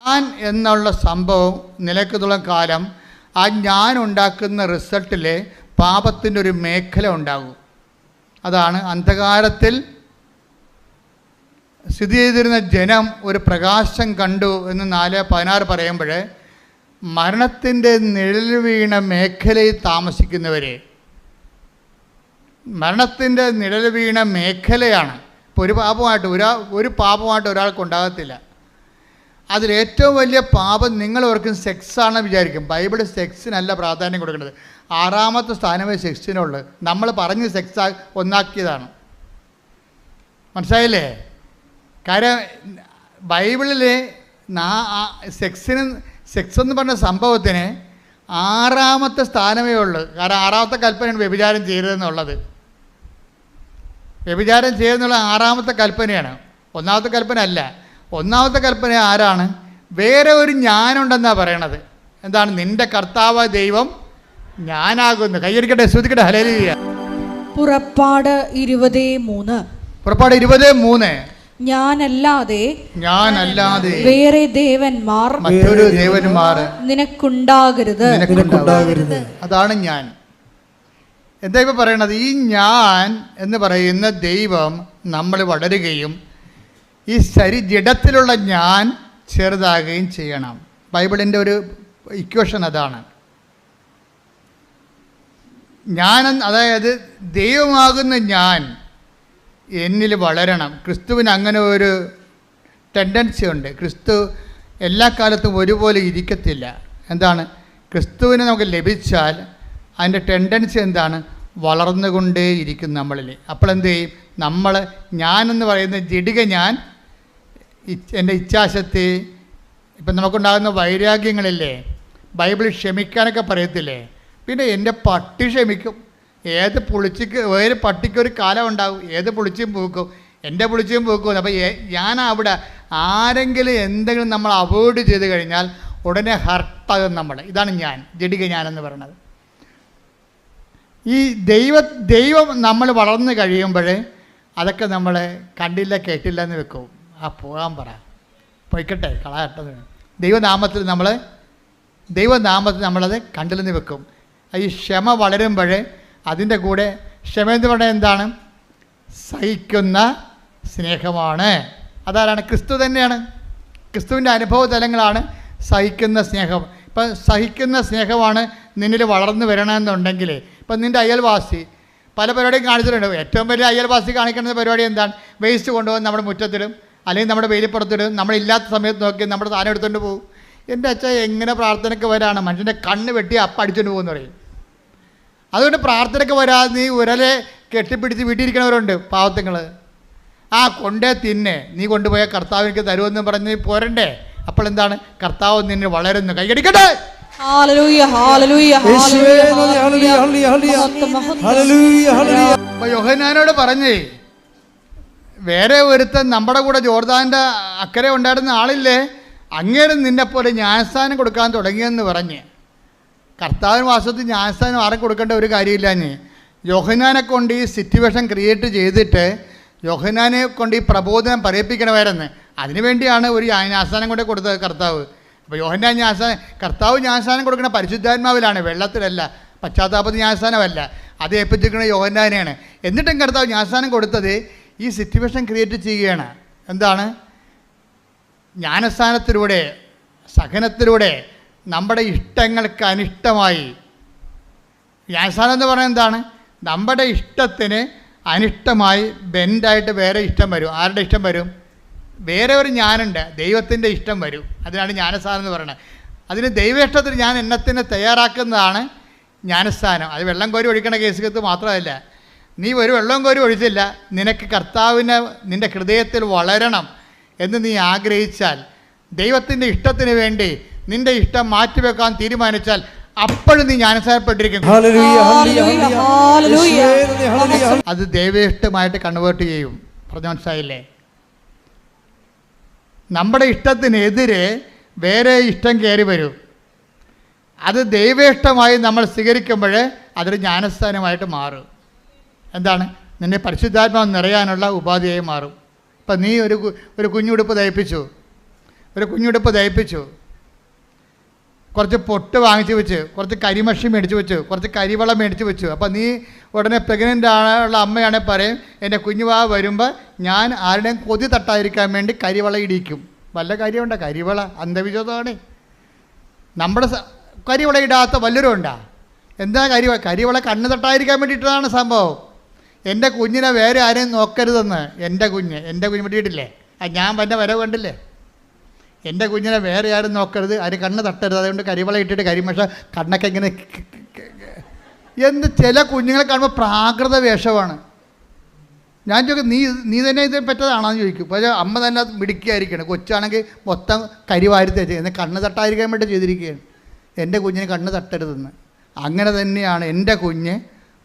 ഞാൻ എന്നുള്ള സംഭവം നിലനിൽക്കുന്നിടത്തോളം കാലം ആ ഞാൻ ഉണ്ടാക്കുന്ന റിസൾട്ടിൽ പാപത്തിൻ്റെ ഒരു മേഖല ഉണ്ടാകും. അതാണ് അന്ധകാരത്തിൽ സ്ഥിതി ചെയ്തിരുന്ന ജനം ഒരു പ്രകാശം കണ്ടു എന്ന് 4:16 പറയുമ്പോൾ മരണത്തിൻ്റെ നിഴൽ വീണ മേഖലയിൽ താമസിക്കുന്നവരെ, മരണത്തിൻ്റെ നിഴൽ വീണ മേഖലയാണ്. ഇപ്പോൾ ഒരു പാപമായിട്ട് ഒരാൾക്കുണ്ടാകത്തില്ല. അതിലേറ്റവും വലിയ പാപം നിങ്ങൾ ഓർക്കും സെക്സാണെന്ന് വിചാരിക്കും. ബൈബിൾ സെക്സിനല്ല പ്രാധാന്യം കൊടുക്കേണ്ടത്. 6ാമത്തെ സ്ഥാനമേ സെക്സിനുള്ളൂ. നമ്മൾ പറഞ്ഞ് സെക്സ് ഒന്നാക്കിയതാണ്. മനസ്സിലായില്ലേ? കാര്യം ബൈബിളിൽ സെക്സ് എന്ന് പറഞ്ഞ സംഭവത്തിന് 6ാമത്തെ സ്ഥാനമേ ഉള്ളൂ. കാരണം 6ാമത്തെ കൽപ്പനയാണ് വ്യഭിചാരം ചെയ്യരുതെന്നുള്ളത്. വ്യഭിചാരം ചെയ്യുന്നുള്ള 6ാമത്തെ കൽപ്പനയാണ്, 1ാമത്തെ കൽപ്പന അല്ല. 1ാമത്തെ കൽപ്പന ആരാണ്? വേറെ ഒരു ഞാനുണ്ടെന്നാണ് പറയണത്. എന്താണ്? നിന്റെ കർത്താവ് ദൈവം ഞാനാകുന്നു. കൈയടിക്കട്ടെ, ശ്രുതിക്കട്ടെ, ഹല്ലേലൂയ. പുറപ്പാട് 20:3. പുറപ്പാട് 20:3. ഞാനല്ലാതെ വേറെ ദേവന്മാർ മറ്റൊരു ദേവന്മാർ നിനക്കുണ്ടാകരുത്. അതാണ് ഞാൻ. എന്താ ഇപ്പം പറയണത്? ഈ ഞാൻ എന്ന് പറയുന്ന ദൈവം നമ്മൾ വളരുകയും ഈ ജഡത്തിലുള്ള ഞാൻ ചെറുതാകുകയും ചെയ്യണം. ബൈബിളിൻ്റെ ഒരു ഇക്വേഷൻ അതാണ്. അതായത് ദൈവമാകുന്ന ഞാൻ എന്നിൽ വളരണം. ക്രിസ്തുവിന് അങ്ങനെ ഒരു ടെൻഡൻസി ഉണ്ട്. ക്രിസ്തു എല്ലാ കാലത്തും ഒരുപോലെ ഇരിക്കത്തില്ല. എന്താണ്? ക്രിസ്തുവിനെ നമുക്ക് ലഭിച്ചാൽ അതിൻ്റെ ടെൻഡൻസി എന്താണ്? വളർന്നുകൊണ്ടേയിരിക്കും നമ്മളിൽ. അപ്പോൾ എന്ത് ചെയ്യും? ഞാനെന്ന് പറയുന്ന ജഡിക ഞാൻ, എൻ്റെ ഇച്ഛാശക്തി, ഇപ്പം നമുക്കുണ്ടാകുന്ന വൈരാഗ്യങ്ങളില്ലേ, ബൈബിളിൽ ക്ഷമിക്കാനൊക്കെ പറയത്തില്ലേ? പിന്നെ എൻ്റെ പട്ടി ക്ഷമിക്കും. ഏത് പട്ടിക്കൊരു കാലം ഉണ്ടാകും. ഏത് പുളിച്ചും പൂക്കും. എൻ്റെ പുളിച്ചും പൂക്കും. അപ്പോൾ ഞാൻ അവിടെ ആരെങ്കിലും എന്തെങ്കിലും നമ്മൾ അവോയ്ഡ് ചെയ്ത് കഴിഞ്ഞാൽ ഉടനെ ഹർട്ടാകും നമ്മൾ. ഇതാണ് ഞാൻ, ജഡിക ഞാനെന്ന് പറയുന്നത്. ഈ ദൈവം നമ്മൾ വളർന്നു കഴിയുമ്പോൾ അതൊക്കെ നമ്മൾ കണ്ടില്ല കേട്ടില്ല എന്ന് വെക്കും. പോകാൻ പറ, പോയിക്കട്ടെ, കളയട്ടത്. ദൈവനാമത്തിൽ നമ്മളത് കണ്ടില്ലെന്ന് വെക്കും. ഈ ക്ഷമ വളരുമ്പോൾ അതിൻ്റെ കൂടെ ക്ഷമ എന്ന് പറയുന്നത് എന്താണ്? സഹിക്കുന്ന സ്നേഹമാണ്. അതാരാണ്? ക്രിസ്തു തന്നെയാണ്. ക്രിസ്തുവിൻ്റെ അനുഭവ തലങ്ങളാണ് സഹിക്കുന്ന സ്നേഹം. ഇപ്പം സഹിക്കുന്ന സ്നേഹമാണ് നിന്നിൽ വളർന്നു വരണമെന്നുണ്ടെങ്കിൽ, ഇപ്പം നിൻ്റെ അയൽവാസി പല പരിപാടിയും കാണിച്ചിട്ടുണ്ട്. ഏറ്റവും വലിയ അയൽവാസി കാണിക്കുന്ന പരിപാടി എന്താണ്? വേസ്റ്റ് കൊണ്ടുപോകാൻ നമ്മുടെ മുറ്റത്തിടും, അല്ലെങ്കിൽ നമ്മുടെ വെയിലിപ്പുറത്തിടും. നമ്മളില്ലാത്ത സമയത്ത് നോക്കി നമ്മുടെ സാധനം എടുത്തുകൊണ്ട് പോകും. എൻ്റെ അച്ഛൻ എങ്ങനെ പ്രാർത്ഥനയ്ക്ക് വരാണ്? മനുഷ്യൻ്റെ കണ്ണ് വെട്ടി അപ്പം അടിച്ചുകൊണ്ട് പോകുമെന്ന് പറയും. അതുകൊണ്ട് പ്രാർത്ഥനയ്ക്ക് വരാതെ നീ ഉരലെ കെട്ടിപ്പിടിച്ച് വീട്ടിലിരിക്കണവരുണ്ട് പാവത്തുങ്ങൾ. കൊണ്ടേ തിന്നെ, നീ കൊണ്ടുപോയ കർത്താവ് എനിക്ക് തരുമെന്ന് പറഞ്ഞ് പോരണ്ടേ? അപ്പോൾ എന്താണ്? കർത്താവ് നിന്നെ വളരുന്നു. കൈയടിക്കട്ടെ. യോഹന്നാനോട് പറഞ്ഞേ, വേറെ ഒരുത്തൻ നമ്മുടെ കൂടെ ജോർദാൻ്റെ അക്കരെ ഉണ്ടായിരുന്ന ആളില്ലേ, അങ്ങേര് നിന്നെപ്പോലെ ജ്ഞാനസ്ഥാനം കൊടുക്കാൻ തുടങ്ങിയെന്ന് പറഞ്ഞ്. കർത്താവിന് വാസ്തവത്തിൽ ജ്ഞാനസ്ഥാനം ആരും കൊടുക്കേണ്ട ഒരു കാര്യമില്ലാഞ്ഞ് യോഹന്നാനെ കൊണ്ട് ഈ സിറ്റുവേഷൻ ക്രിയേറ്റ് ചെയ്തിട്ട് യോഹന്നാനെ കൊണ്ട് ഈ പ്രബോധനം പറയിപ്പിക്കണമായിരുന്നു. അതിനുവേണ്ടിയാണ് ഒരു ജ്ഞാനസ്ഥാനം കൊണ്ട് കൊടുത്തത് കർത്താവ്. അപ്പോൾ കർത്താവ് ജ്ഞാനസ്ഥാനം കൊടുക്കുന്ന പരിശുദ്ധാത്മാവിലാണ്, വെള്ളത്തിലല്ല, പശ്ചാത്താപത്തിൽ ജ്ഞാനസ്ഥാനമല്ല. അത് ഏൽപ്പിച്ചിരിക്കുന്ന യോഹന്നാനെയാണ്. എന്നിട്ടും കർത്താവ് ജ്ഞാനസ്ഥാനം കൊടുത്തത് ഈ സിറ്റുവേഷൻ ക്രിയേറ്റ് ചെയ്യുകയാണ്. എന്താണ്? ജ്ഞാനസ്ഥാനത്തിലൂടെ, സഹനത്തിലൂടെ നമ്മുടെ ഇഷ്ടങ്ങൾക്ക് അനിഷ്ടമായി. ജ്ഞാനസ്ഥാനം എന്ന് പറയുന്നത് എന്താണ്? നമ്മുടെ ഇഷ്ടത്തിന് അനിഷ്ടമായി ബെൻഡായിട്ട് വേറെ ഇഷ്ടം വരും. ആരുടെ ഇഷ്ടം വരും? വേറെ ഒരു ഞാനുണ്ട്, ദൈവത്തിൻ്റെ ഇഷ്ടം വരും. അതിനാണ് ജ്ഞാനസ്ഥാനം എന്ന് പറയുന്നത്. അതിന് ദൈവേഷ്ടത്തിന് ഞാൻ എണ്ണത്തിന് തയ്യാറാക്കുന്നതാണ് ജ്ഞാനസ്ഥാനം. അത് വെള്ളം കോരി ഒഴിക്കണ കേസുകത്ത് മാത്രമല്ല. നീ ഒരു വെള്ളം കോരി ഒഴിച്ചില്ല, നിനക്ക് കർത്താവിനെ നിൻ്റെ ഹൃദയത്തിൽ വളരണം എന്ന് നീ ആഗ്രഹിച്ചാൽ, ദൈവത്തിൻ്റെ ഇഷ്ടത്തിന് വേണ്ടി നിൻ്റെ ഇഷ്ടം മാറ്റിവെക്കാൻ തീരുമാനിച്ചാൽ അപ്പോഴും നീ ജ്ഞാനസ്ഥാനപ്പെട്ടിരിക്കും. അത് ദൈവേഷ്ടമായിട്ട് കൺവേർട്ട് ചെയ്യും. പറഞ്ഞു മനസ്സിലായില്ലേ? നമ്മുടെ ഇഷ്ടത്തിനെതിരെ വേറെ ഇഷ്ടം കയറി വരും. അത് ദൈവേഷ്ടമായി നമ്മൾ സ്വീകരിക്കുമ്പോൾ അതൊരു ജ്ഞാനസ്ഥാനമായിട്ട് മാറും. എന്താണ്? നിന്നെ പരിശുദ്ധാത്മാവ് നിറയാനുള്ള ഉപാധിയായി മാറും. ഇപ്പം നീ ഒരു കുഞ്ഞുടുപ്പ് തയ്പ്പിച്ചു, ഒരു കുഞ്ഞുടുപ്പ് തയ്പ്പിച്ചു, കുറച്ച് പൊട്ട് വാങ്ങിച്ച് വെച്ച്, കുറച്ച് കരിമഷി മേടിച്ച് വെച്ചു, കുറച്ച് കരിവളം മേടിച്ച് വെച്ചു. അപ്പോൾ നീ ഉടനെ പ്രഗ്നൻ്റ് ആണുള്ള അമ്മയാണെങ്കിൽ പറയും, എൻ്റെ കുഞ്ഞുവാ വരുമ്പോൾ ഞാൻ ആരുടെയും കൊതി തട്ടാതിരിക്കാൻ വേണ്ടി കരിവള ഇടിക്കും. വല്ല കാര്യമുണ്ടോ? കരിവള അന്ധവിശ്വാസമാണ്. നമ്മുടെ കരിവള ഇടാത്ത വല്ലവരും ഉണ്ടാ? എന്താ കരിവള കണ്ണ് തട്ടാതിരിക്കാൻ വേണ്ടിയിട്ടതാണ് സംഭവം. എൻ്റെ കുഞ്ഞിനെ വേറെ ആരെയും നോക്കരുതെന്ന്. എൻ്റെ കുഞ്ഞ് പറ്റിയിട്ടില്ലേ? ഞാൻ വന്ന വരവ് കണ്ടില്ലേ? എൻ്റെ കുഞ്ഞിനെ വേറെ ആരും നോക്കരുത്, ആരും കണ്ണ് തട്ടരുത്, അതുകൊണ്ട് കരിവള ഇട്ടിട്ട് കരിമഷ കണ്ണൊക്കെ ഇങ്ങനെ ചില കുഞ്ഞുങ്ങളെ കാണുമ്പോൾ പ്രാകൃത വേഷമാണ്. ഞാൻ ചോദിക്കും, നീ തന്നെ ഇത് പറ്റതാണെന്ന് ചോദിക്കും. പക്ഷേ അമ്മ തന്നെ അത് മിടുക്കിയായിരിക്കണം. കൊച്ചാണെങ്കിൽ മൊത്തം കരിവാരി തേച്ച് എന്ന് കണ്ണ് തട്ടാതിരിക്കാൻ വേണ്ടി ചെയ്തിരിക്കുകയാണ്. എൻ്റെ കുഞ്ഞിന് കണ്ണ് തട്ടരുതെന്ന്. അങ്ങനെ തന്നെയാണ് എൻ്റെ കുഞ്ഞ്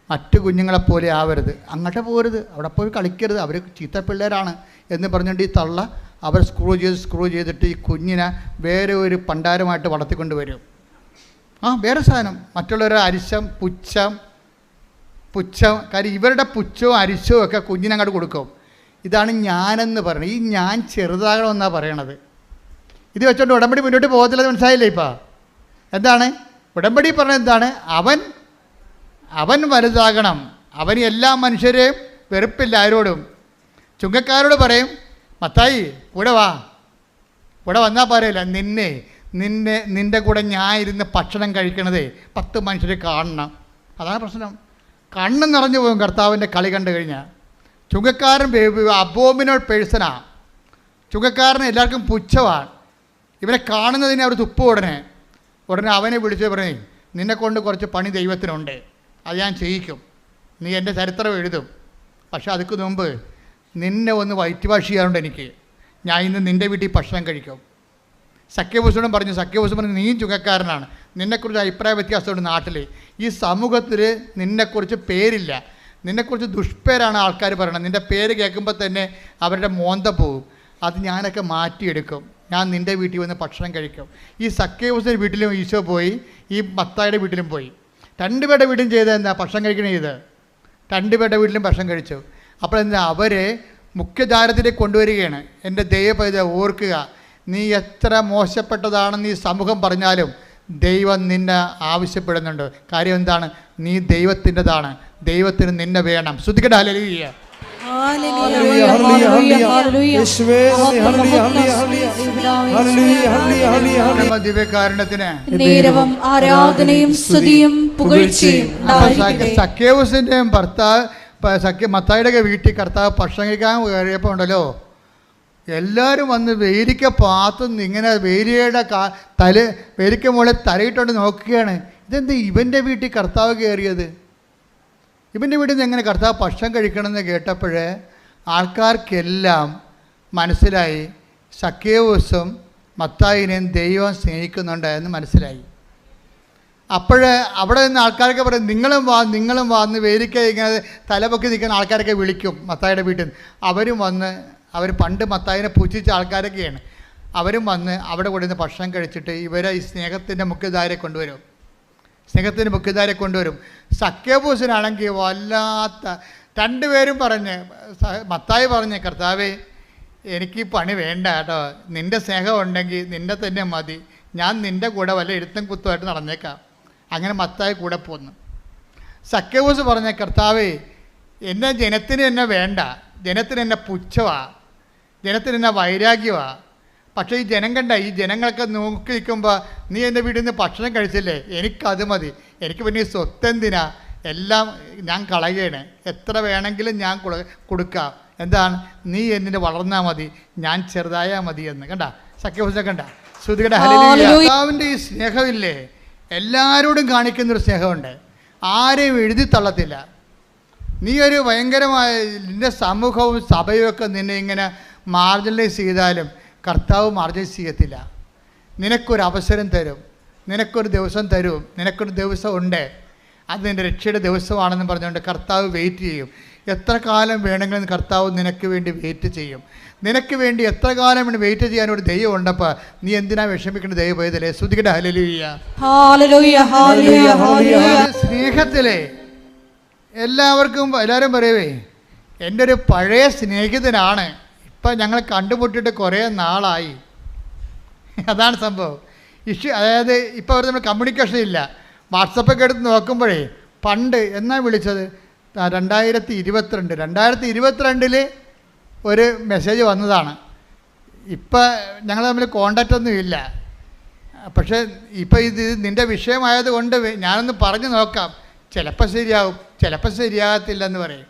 മറ്റു കുഞ്ഞുങ്ങളെപ്പോലെ ആവരുത്, അങ്ങോട്ട് പോരുത്, അവിടെ പോയി കളിക്കരുത്, അവർ ചീത്ത പിള്ളേരാണ് എന്ന് പറഞ്ഞുകൊണ്ട് ഈ തള്ള അവർ സ്ക്രൂ ചെയ്തിട്ട് ഈ കുഞ്ഞിനെ വേറെ ഒരു പണ്ടാരമായിട്ട് വളർത്തിക്കൊണ്ട് വരും. വേറെ സാധനം, മറ്റുള്ളവരുടെ അരിശം പുച്ഛം കാര്യം ഇവരുടെ പുച്ഛവും അരിശവും ഒക്കെ കുഞ്ഞിനങ്ങോട്ട് കൊടുക്കും. ഇതാണ് ഞാനെന്ന് പറയുന്നത്. ഈ ഞാൻ ചെറുതാകണമെന്നാണ് പറയണത്. ഇത് വെച്ചോണ്ട് ഉടമ്പടി മുന്നോട്ട് പോകത്തില്ലെന്ന് മനസ്സിലായില്ലേ? ഇപ്പം എന്താണ് ഉടമ്പടി പറഞ്ഞത്? എന്താണ്? അവൻ വലുതാകണം, അവന് എല്ലാ മനുഷ്യരെയും വെറുപ്പില്ല ആരോടും. ചുങ്കക്കാരോട് പറയും, മത്തായി കൂടെ വന്നാൽ പറയില്ല, നിൻ്റെ കൂടെ ഞാൻ ഇരുന്ന് ഭക്ഷണം കഴിക്കണതേ 10 മനുഷ്യരെ കാണണം. അതാണ് പ്രശ്നം. കണ്ണ് നിറഞ്ഞു പോകും കർത്താവിൻ്റെ കളി കണ്ടു കഴിഞ്ഞാൽ. ചുങ്കക്കാരൻ അബോമിനൽ പേഴ്സണാണ്. ചുങ്കക്കാരന് എല്ലാവർക്കും പുച്ഛമാണ്. ഇവരെ കാണുന്നതിന് അവർ തുപ്പ് ഉടനെ അവനെ വിളിച്ച് പറയും, നിന്നെക്കൊണ്ട് കുറച്ച് പണി ദൈവത്തിനുണ്ട്, അത് ഞാൻ ചെയ്യിക്കും, നീ എൻ്റെ ചരിത്രം എഴുതും. പക്ഷെ അതിക്ക് മുമ്പ് നിന്നെ ഒന്ന് വയറ്റ് വാഷ് ചെയ്യാറുണ്ട് എനിക്ക്, ഞാൻ ഇന്ന് നിൻ്റെ വീട്ടിൽ ഭക്ഷണം കഴിക്കും. സഖ്യഭൂഷണം പറഞ്ഞു, നീയും ചുങ്കക്കാരനാണ്, നിന്നെക്കുറിച്ച് അഭിപ്രായ വ്യത്യാസമുണ്ട് നാട്ടിൽ. ഈ സമൂഹത്തിൽ നിന്നെക്കുറിച്ച് പേരില്ല, നിന്നെക്കുറിച്ച് ദുഷ്പേരാണ് ആൾക്കാർ പറയണത്. നിൻ്റെ പേര് കേൾക്കുമ്പോൾ തന്നെ അവരുടെ മോന്ത പോവും. അത് ഞാനൊക്കെ മാറ്റിയെടുക്കും, ഞാൻ നിൻ്റെ വീട്ടിൽ വന്ന് ഭക്ഷണം കഴിക്കും. ഈ സഖ്യഭൂഷൻ്റെ വീട്ടിലും ഈശോ പോയി, ഈ മത്തായിയുടെ വീട്ടിലും പോയി. 2 പേരുടെ വീട്ടിലും ചെയ്തത് എന്താ? ഭക്ഷണം കഴിക്കണേ ചെയ്ത് 2 പേരുടെ വീട്ടിലും ഭക്ഷണം കഴിച്ചു. അപ്പോൾ എന്താ? അവരെ മുഖ്യധാരത്തിലേക്ക് കൊണ്ടുവരികയാണ്. എൻ്റെ ദൈവപൈത ഓർക്കുക, നീ എത്ര മോശപ്പെട്ടതാണെന്ന് ഈ സമൂഹം പറഞ്ഞാലും ദൈവം നിന്നെ ആവശ്യപ്പെടുന്നുണ്ട്. കാര്യം എന്താണ്? നീ ദൈവത്തിൻ്റെതാണ്, ദൈവത്തിന് നിന്നെ വേണം. ശ്രുതിക്കട്ടെ ഹല്ലേലൂയ. ദിവ്യകാരുണ്യത്തിന് നേരവും ആരാധനയും സ്തുതിയും പുകഴ്ചയും സഖ്യേവുസിൻ്റെയും മത്തായിയുടെ വീട്ടിൽ കർത്താവ് ഭക്ഷണം കഴിക്കാൻ കയറിയപ്പോൾ ഉണ്ടല്ലോ, എല്ലാവരും വന്ന് വേലിക്ക പാത്തുനിന്ന് ഇങ്ങനെ വേലിക്ക മുകളിൽ തലയിട്ടോണ്ട് നോക്കുകയാണ്. ഇതെന്ത് ഇവൻ്റെ വീട്ടിൽ കർത്താവ് കയറിയത്? ഇവൻ്റെ വീട്ടിൽ നിന്ന് എങ്ങനെ കർത്താവ് ഭക്ഷണം കഴിക്കണമെന്ന് കേട്ടപ്പോഴേ ആൾക്കാർക്കെല്ലാം മനസ്സിലായി സഖ്യേവുസും മത്തായിനെയും ദൈവം സ്നേഹിക്കുന്നുണ്ട് എന്ന് മനസ്സിലായി. അപ്പോഴേ അവിടെ നിന്ന് ആൾക്കാരൊക്കെ പറയും, നിങ്ങളും വാ എന്ന് വേലിക്ക ഇങ്ങനെ തലപൊക്കി നിൽക്കുന്ന ആൾക്കാരൊക്കെ വിളിക്കും മത്തായിയുടെ വീട്ടിൽ നിന്ന്. അവരും വന്ന്, അവർ പണ്ട് മത്തായിനെ പുച്ഛിച്ച ആൾക്കാരൊക്കെയാണ്, അവരും വന്ന് അവിടെ കൊണ്ടുവന്ന് ഭക്ഷണം കഴിച്ചിട്ട് ഇവരെ ഈ സ്നേഹത്തിൻ്റെ മുഖ്യധാരയെ കൊണ്ടുവരും. സഖ്യഭൂഷനാണെങ്കിൽ വല്ലാത്ത 2 പേരും പറഞ്ഞ്, മത്തായി പറഞ്ഞ്, കർത്താവേ എനിക്ക് പണി വേണ്ട കേട്ടോ, നിൻ്റെ സ്നേഹം ഉണ്ടെങ്കിൽ നിൻ്റെ തന്നെ മതി, ഞാൻ നിൻ്റെ കൂടെ വല്ല എഴുത്തും കുത്തുമായിട്ട് നടന്നേക്കാം. അങ്ങനെ മത്തായി കൂടെ പോന്നു. സഖ്യഭൂസ് പറഞ്ഞ, കർത്താവേ ജനത്തിന് എന്നെ വേണ്ട, ജനത്തിന് എന്നെ പുച്ഛമാണ്, ജനത്തിന് എന്നെ വൈരാഗ്യമാണ്. പക്ഷേ ഈ ജനം കണ്ട, ഈ ജനങ്ങളൊക്കെ നോക്കി നിൽക്കുമ്പോൾ നീ എൻ്റെ വീട്ടിൽ നിന്ന് ഭക്ഷണം കഴിച്ചില്ലേ, എനിക്കത് മതി, എനിക്ക് പിന്നെ ഈ സ്വത്തെന്തിനാ, എല്ലാം ഞാൻ കളയുകയാണ്, എത്ര വേണമെങ്കിലും ഞാൻ കൊടുക്കാം. എന്താണ്? നീ എന്നിൻ്റെ വളർന്നാൽ മതി, ഞാൻ ചെറുതായാൽ മതി എന്ന്. കണ്ട സഖ്യഭൂഷ കണ്ട ശ്രുതികട കർത്താവിൻ്റെ ഈ സ്നേഹമില്ലേ, എല്ലാവരോടും കാണിക്കുന്നൊരു സ്നേഹമുണ്ട്, ആരെയും എഴുതി തള്ളത്തില്ല. നീ ഒരു ഭയങ്കരമായ നിൻ്റെ സമൂഹവും സഭയും ഒക്കെ നിന്നെ ഇങ്ങനെ മാർജിനലൈസ് ചെയ്താലും കർത്താവ് മാർജിനലൈസ് ചെയ്യത്തില്ല. നിനക്കൊരു അവസരം തരും, നിനക്കൊരു ദിവസം തരും, നിനക്കൊരു ദിവസം ഉണ്ട്, അത് നിൻ്റെ രക്ഷയുടെ ദിവസമാണെന്ന് പറഞ്ഞുകൊണ്ട് കർത്താവ് വെയിറ്റ് ചെയ്യും. എത്ര കാലം വേണമെങ്കിലും കർത്താവ് നിനക്ക് വേണ്ടി വെയിറ്റ് ചെയ്യും. നിനക്ക് വേണ്ടി എത്ര കാലം വേണ്ടി വെയിറ്റ് ചെയ്യാനൊരു ദൈവം ഉണ്ടപ്പോൾ നീ എന്തിനാ വിഷമിക്കേണ്ട? ദൈവം പോയതല്ലേ. ശ്രുതികട ഹല്ലേലൂയ. സ്നേഹത്തിലെ എല്ലാവരും പറയവേ, എൻ്റെ ഒരു പഴയ സ്നേഹിതനാണ്, ഇപ്പം ഞങ്ങൾ കണ്ടുമുട്ടിയിട്ട് കുറേ നാളായി, അതാണ് സംഭവം. അതായത് ഇപ്പോൾ അവർ നമ്മൾ കമ്മ്യൂണിക്കേഷൻ ഇല്ല. വാട്സപ്പൊക്കെ എടുത്ത് നോക്കുമ്പോഴേ പണ്ട് എന്നാ വിളിച്ചത് 2022 ഒരു മെസ്സേജ് വന്നതാണ്. ഇപ്പം ഞങ്ങൾ തമ്മിൽ കോണ്ടാക്റ്റ് ഒന്നും ഇല്ല. പക്ഷേ ഇപ്പം ഇത് നിൻ്റെ വിഷയമായത് കൊണ്ട് ഞാനൊന്ന് പറഞ്ഞു നോക്കാം, ചിലപ്പോൾ ശരിയാവും, ചിലപ്പോൾ ശരിയാകത്തില്ലെന്ന് പറയും.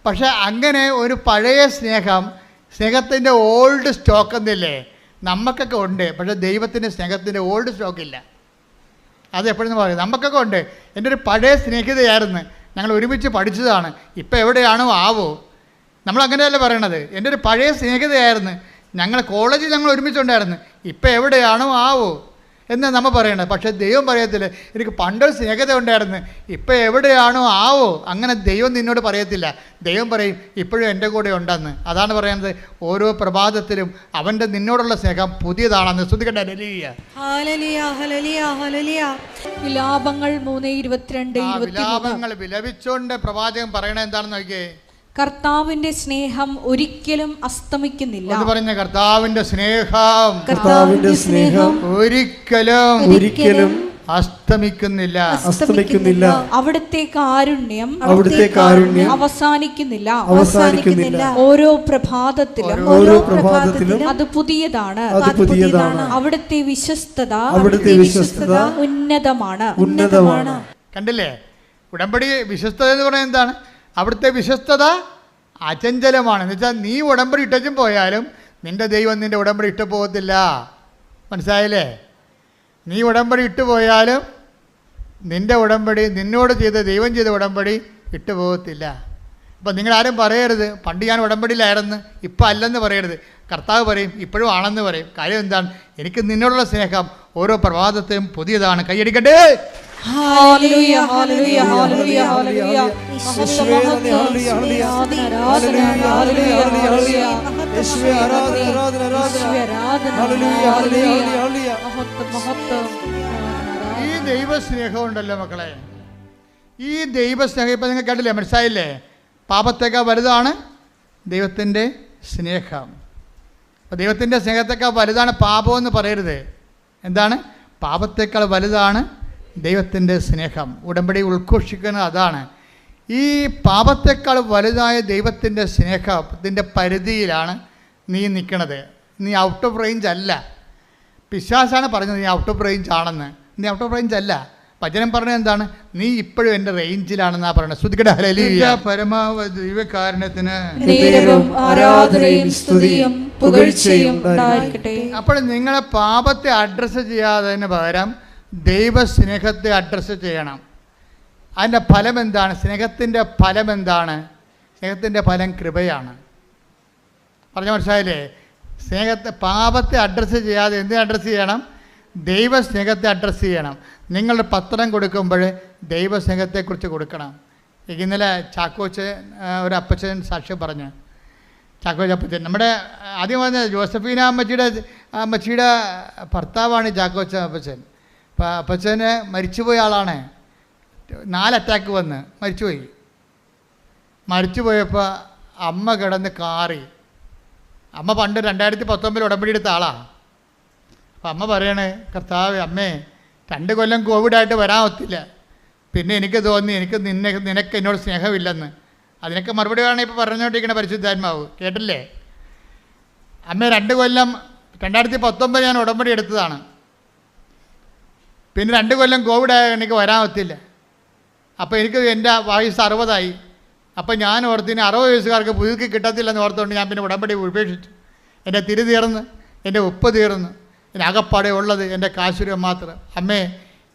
പക്ഷേ അങ്ങനെ ഒരു പഴയ സ്നേഹത്തിൻ്റെ ഓൾഡ് സ്റ്റോക്ക് എന്നില്ലേ നമുക്കൊക്കെ ഉണ്ട്. പക്ഷേ ദൈവത്തിൻ്റെ സ്നേഹത്തിൻ്റെ ഓൾഡ് സ്റ്റോക്കില്ല. അത് എപ്പോഴെന്ന് പറയും, നമുക്കൊക്കെ ഉണ്ട്. എൻ്റെ ഒരു പഴയ സ്നേഹിതയായിരുന്നു, ഞങ്ങൾ ഒരുമിച്ച് പഠിച്ചതാണ്, ഇപ്പം എവിടെയാണോ ആവോ. നമ്മളങ്ങനെയല്ല പറയണത്. എൻ്റെ ഒരു പഴയ സ്നേഹിതയായിരുന്നു, കോളേജിൽ ഞങ്ങൾ ഒരുമിച്ചുണ്ടായിരുന്നു, ഇപ്പം എവിടെയാണോ ആവോ എന്ന് നമ്മൾ പറയണത്. പക്ഷേ ദൈവം പറയത്തില്ല, എനിക്ക് പണ്ടൊരു സ്നേഹിത ഉണ്ടായിരുന്നു, ഇപ്പം എവിടെയാണോ ആവോ. അങ്ങനെ ദൈവം നിന്നോട് പറയത്തില്ല. ദൈവം പറയും ഇപ്പോഴും എൻ്റെ കൂടെ ഉണ്ടെന്ന്. അതാണ് പറയുന്നത്, ഓരോ പ്രഭാതത്തിലും അവൻ്റെ നിന്നോടുള്ള സ്നേഹം പുതിയതാണെന്ന്. സ്തുതിക്കട്ടെ. വിലാപങ്ങൾ 3:22-23. വിലാപങ്ങൾ വിലപിച്ചുകൊണ്ട് പ്രവാചകൻ പറയണത് എന്താണെന്ന് നോക്കിയേ. കർത്താവിന്റെ സ്നേഹം ഒരിക്കലും അസ്തമിക്കുന്നില്ല. പറഞ്ഞ കർത്താവിന്റെ സ്നേഹം ഒരിക്കലും അസ്തമിക്കുന്നില്ല. അവിടുത്തെ കാരുണ്യം അവസാനിക്കുന്നില്ല. ഓരോ പ്രഭാതത്തിലും അത് പുതിയതാണ്. അവിടുത്തെ വിശ്വസ്തത ഉന്നതമാണ്. കണ്ടില്ലേ, ഉടമ്പടി വിശ്വസ്തത എന്ന് പറയുന്നത് എന്താണ്? അവിടുത്തെ വിശ്വസ്തത അചഞ്ചലമാണ്. എന്ന് വെച്ചാൽ നീ ഉടമ്പടി ഇട്ടും പോയാലും നിൻ്റെ ദൈവം നിൻ്റെ ഉടമ്പടി ഇട്ട് പോകത്തില്ല. മനസ്സിലായില്ലേ? നീ ഉടമ്പടി ഇട്ട് പോയാലും നിൻ്റെ ഉടമ്പടി, നിന്നോട് ദൈവം ചെയ്ത ഉടമ്പടി ഇട്ട് പോകത്തില്ല. അപ്പം നിങ്ങളാരും പറയരുത് പണ്ട് ഞാൻ ഉടമ്പടിയിലായിരുന്നു ഇപ്പം അല്ലെന്ന് പറയരുത്. കർത്താവ് പറയും ഇപ്പോഴും ആണെന്ന് പറയും. കാര്യം എന്താണ്? എനിക്ക് നിന്നോടുള്ള സ്നേഹം ഓരോ പ്രഭാതത്തെയും പുതിയതാണ്. കൈയടിക്കട്ടെ. ഹല്ലേലൂയ ഹല്ലേലൂയ ഹല്ലേലൂയ ഹല്ലേലൂയ. യേശുവേ ആരാധന ഹല്ലേലൂയ ഹല്ലേലൂയ. ഈ ദൈവസ്നേഹം ഉണ്ടല്ലോ മക്കളെ, ഈ ദൈവസ്നേഹം ഇപ്പം നിങ്ങൾ കേട്ടില്ലേ, മനസ്സിലായില്ലേ? പാപത്തേക്കാൾ വലുതാണ് ദൈവത്തിൻ്റെ സ്നേഹം. അപ്പോൾ ദൈവത്തിൻ്റെ സ്നേഹത്തേക്കാൾ വലുതാണ് പാപമെന്ന് പറയരുത്. എന്താണ്? പാപത്തേക്കാൾ വലുതാണ് ദൈവത്തിൻ്റെ സ്നേഹം. ഉടമ്പടി ഉദ്ഘോഷിക്കുന്നത് അതാണ്. ഈ പാപത്തേക്കാൾ വലുതായ ദൈവത്തിൻ്റെ സ്നേഹത്തിൻ്റെ പരിധിയിലാണ് നീ നിൽക്കണത്. നീ ഔട്ട് ഓഫ് റേഞ്ച് അല്ല. പിശാചാണ് പറഞ്ഞത് നീ ഔട്ട് ഓഫ് റേഞ്ച് ആണെന്ന്. നീ ഔട്ട് ഓഫ് റേഞ്ച് അല്ല. വചനം പറഞ്ഞത് എന്താണ്? നീ ഇപ്പോഴും എൻ്റെ റേഞ്ചിലാണെന്നാ പറയുന്നത്. സ്തുതിക്കട്ടെ. ഹല്ലേലൂയ. പരമാവധി ദൈവകാരുണ്യത്തിന് ആരാധനയും സ്തുതിയും പുകഴ്ചയും ഉണ്ടായിരിക്കട്ടെ. അപ്പോൾ നിങ്ങളെ പാപത്തെ അഡ്രസ്സ് ചെയ്യാതിന് പകരം ദൈവസ്നേഹത്തെ അഡ്രസ്സ് ചെയ്യണം. അതിൻ്റെ ഫലം എന്താണ്? സ്നേഹത്തിൻ്റെ ഫലം എന്താണ്? സ്നേഹത്തിൻ്റെ ഫലം കൃപയാണ്. പറഞ്ഞ മനസ്സിലായില്ലേ? പാപത്തെ അഡ്രസ്സ് ചെയ്യാതെ എന്തിനെ അഡ്രസ്സ് ചെയ്യണം? ദൈവസ്നേഹത്തെ അഡ്രസ്സ് ചെയ്യണം. നിങ്ങളുടെ പത്രം കൊടുക്കുമ്പോൾ ദൈവസ്നേഹത്തെക്കുറിച്ച് കൊടുക്കണം. ഇന്നലെ ചാക്കോച്ചൻ ഒരു അപ്പച്ചൻ സാക്ഷ്യം പറഞ്ഞു. ചാക്കോച്ച അപ്പച്ചൻ നമ്മുടെ ആദ്യം പറഞ്ഞ ജോസഫീന അമ്മച്ചിയുടെ ഭർത്താവാണ് ചാക്കോച്ച അപ്പച്ചൻ. അപ്പം അപ്പച്ചന് മരിച്ചുപോയ ആളാണ്. 4 അറ്റാക്ക് വന്ന് മരിച്ചുപോയപ്പോൾ അമ്മ കിടന്ന് കാറി. അമ്മ പണ്ട് 2019 ഉടമ്പടി എടുത്ത ആളാണ്. അപ്പം അമ്മ പറയണേ, കർത്താവ് അമ്മേ 2 കൊല്ലം കോവിഡായിട്ട് വരാൻ ഒത്തില്ല. പിന്നെ എനിക്ക് തോന്നി നിനക്ക് എന്നോട് സ്നേഹമില്ലെന്ന്. അതിനൊക്കെ മറുപടി വേണം ഇപ്പോൾ പറഞ്ഞുകൊണ്ടിരിക്കണ പരിശുദ്ധാത്മാവ്. കേട്ടില്ലേ? അമ്മ 2 കൊല്ലം 2019 ഞാൻ ഉടമ്പടി എടുത്തതാണ്. പിന്നെ 2 കൊല്ലം കോവിഡായ എനിക്ക് വരാൻ ഒത്തില്ല. അപ്പോൾ എനിക്ക് എൻ്റെ വയസ്സ് 60ആയി. അപ്പോൾ ഞാൻ ഓർത്തിന് 60 വയസ്സുകാർക്ക് പുതുക്കി കിട്ടത്തില്ലെന്ന് ഓർത്തുകൊണ്ട് ഞാൻ പിന്നെ ഉടമ്പടി ഉപേക്ഷിച്ചു. എൻ്റെ തിരി തീർന്ന്, എൻ്റെ ഉപ്പ് തീർന്ന്, എൻ്റെ അകപ്പാടെ ഉള്ളത് എൻ്റെ കാശുരൂപം മാത്രം. അമ്മേ,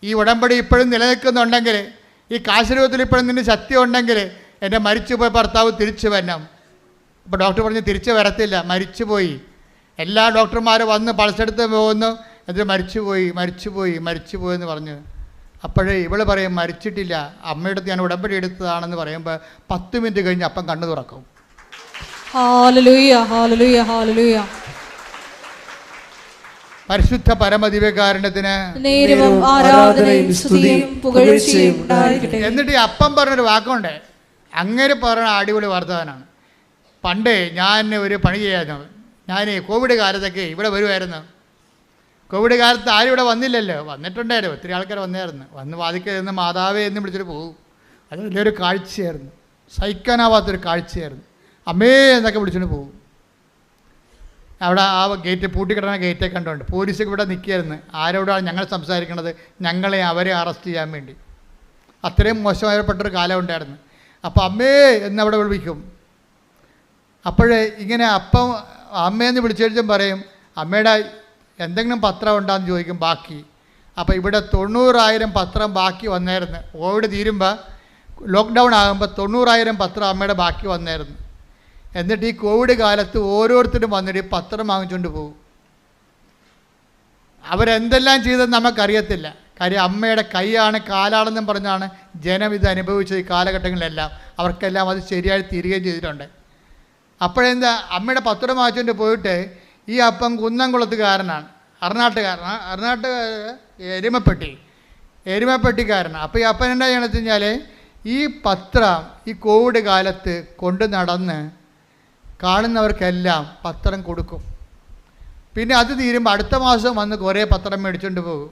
ഈ ഉടമ്പടി ഇപ്പോഴും നിലനിൽക്കുന്നുണ്ടെങ്കിൽ, ഈ കാശുരൂപത്തിൽ ഇപ്പോഴും നിൻ്റെ ശക്തി ഉണ്ടെങ്കിൽ എൻ്റെ മരിച്ചുപോയ ഭർത്താവ് തിരിച്ചു വരണം. അപ്പോൾ ഡോക്ടർ പറഞ്ഞ് തിരിച്ചു വരത്തില്ല, മരിച്ചുപോയി. എല്ലാ ഡോക്ടർമാരും വന്ന് പൾസെടുത്ത് പോകുന്നു, എന്നിട്ട് മരിച്ചുപോയി എന്ന് പറഞ്ഞു. അപ്പോഴേ ഇവള് പറയും മരിച്ചിട്ടില്ല, അമ്മയുടെ ഞാൻ ഉടമ്പടി എടുത്തതാണെന്ന് പറയുമ്പോൾ 10 മിനിറ്റ് കഴിഞ്ഞ് അപ്പം കണ്ണു തുറക്കും. ഹല്ലേലൂയ ഹല്ലേലൂയ ഹല്ലേലൂയ. പരിശുദ്ധ പരമദിവ്യകാരുണ്യത്തിന് ആരാധനയും സ്തുതിയും പുകഴ്ചയും ഉണ്ടായിരിക്കട്ടെ. എന്നിട്ട് ഈ അപ്പം പറഞ്ഞൊരു വാക്കുണ്ട്, അങ്ങനെ പറഞ്ഞ അടിപൊളി വർത്തമാനാണ്. പണ്ട് ഞാൻ ഒരു പണി ചെയ്യായിരുന്നു. ഞാൻ കോവിഡ് കാലത്തൊക്കെ ഇവിടെ വരുമായിരുന്നു. കോവിഡ് കാലത്ത് ആരും ഇവിടെ വന്നില്ലല്ലോ, വന്നിട്ടുണ്ടായിരുന്നു, ഒത്തിരി ആൾക്കാർ വന്നായിരുന്നു. വന്ന് വാതിക്കൽ നിന്ന് മാതാവേ എന്ന് വിളിച്ചിട്ട് പോകും. അത് വലിയൊരു കാഴ്ചയായിരുന്നു, സഹിക്കാനാവാത്തൊരു കാഴ്ചയായിരുന്നു. അമ്മേ എന്നൊക്കെ വിളിച്ചിട്ട് പോകും. അവിടെ ആ ഗേറ്റ് പൂട്ടിക്കിടന്ന ഗേറ്റേ കണ്ടുകൊണ്ട് പോലീസൊക്കെ ഇവിടെ നിൽക്കുകയായിരുന്നു. ആരോടാണ് ഞങ്ങൾ സംസാരിക്കണത്, ഞങ്ങളെ അവരെ അറസ്റ്റ് ചെയ്യാൻ വേണ്ടി. അത്രയും മോശമായപ്പെട്ടൊരു കാലം ഉണ്ടായിരുന്നു. അപ്പോൾ അമ്മേ എന്നവിടെ വിളിക്കും. അപ്പോഴേ ഇങ്ങനെ അപ്പം അമ്മയെന്ന് വിളിച്ചു പറയും, അമ്മയുടെ എന്തെങ്കിലും പത്രം ഉണ്ടാന്ന് ചോദിക്കും ബാക്കി. അപ്പോൾ ഇവിടെ 90,000 പത്രം ബാക്കി വന്നായിരുന്നു. കോവിഡ് തീരുമ്പോൾ ലോക്ക്ഡൗൺ ആകുമ്പോൾ 90,000 പത്രം അമ്മയുടെ ബാക്കി വന്നായിരുന്നു. എന്നിട്ട് ഈ കോവിഡ് കാലത്ത് ഓരോരുത്തരും വന്നിട്ട് പത്രം വാങ്ങിച്ചുകൊണ്ട് പോകും. അവരെന്തെല്ലാം ചെയ്തതെന്ന് നമുക്കറിയത്തില്ല. കാര്യം അമ്മയുടെ കൈയാണ് കാലാണെന്നും പറഞ്ഞാണ് ജനം ഇത് അനുഭവിച്ചത്. ഈ കാലഘട്ടങ്ങളിലെല്ലാം അവർക്കെല്ലാം അത് ശരിയായി തീരുകയും ചെയ്തിട്ടുണ്ട്. അപ്പോഴെന്താ, അമ്മയുടെ പത്രം വാങ്ങിച്ചുകൊണ്ട് പോയിട്ട് ഈ അപ്പം കുന്നംകുളത്തുകാരനാണ്, അർണാട്ടുകാർ എരുമപ്പെട്ടിക്കാരനാണ്. അപ്പോൾ ഈ അപ്പൻ എന്താ ചെയ്യണമെന്ന് വെച്ച് കഴിഞ്ഞാൽ ഈ പത്രം ഈ കോവിഡ് കാലത്ത് കൊണ്ട് നടന്ന് കാണുന്നവർക്കെല്ലാം പത്രം കൊടുക്കും. പിന്നെ അത് തീരുമ്പോൾ അടുത്ത മാസം വന്ന് കുറേ പത്രം മേടിച്ചുകൊണ്ട് പോകും.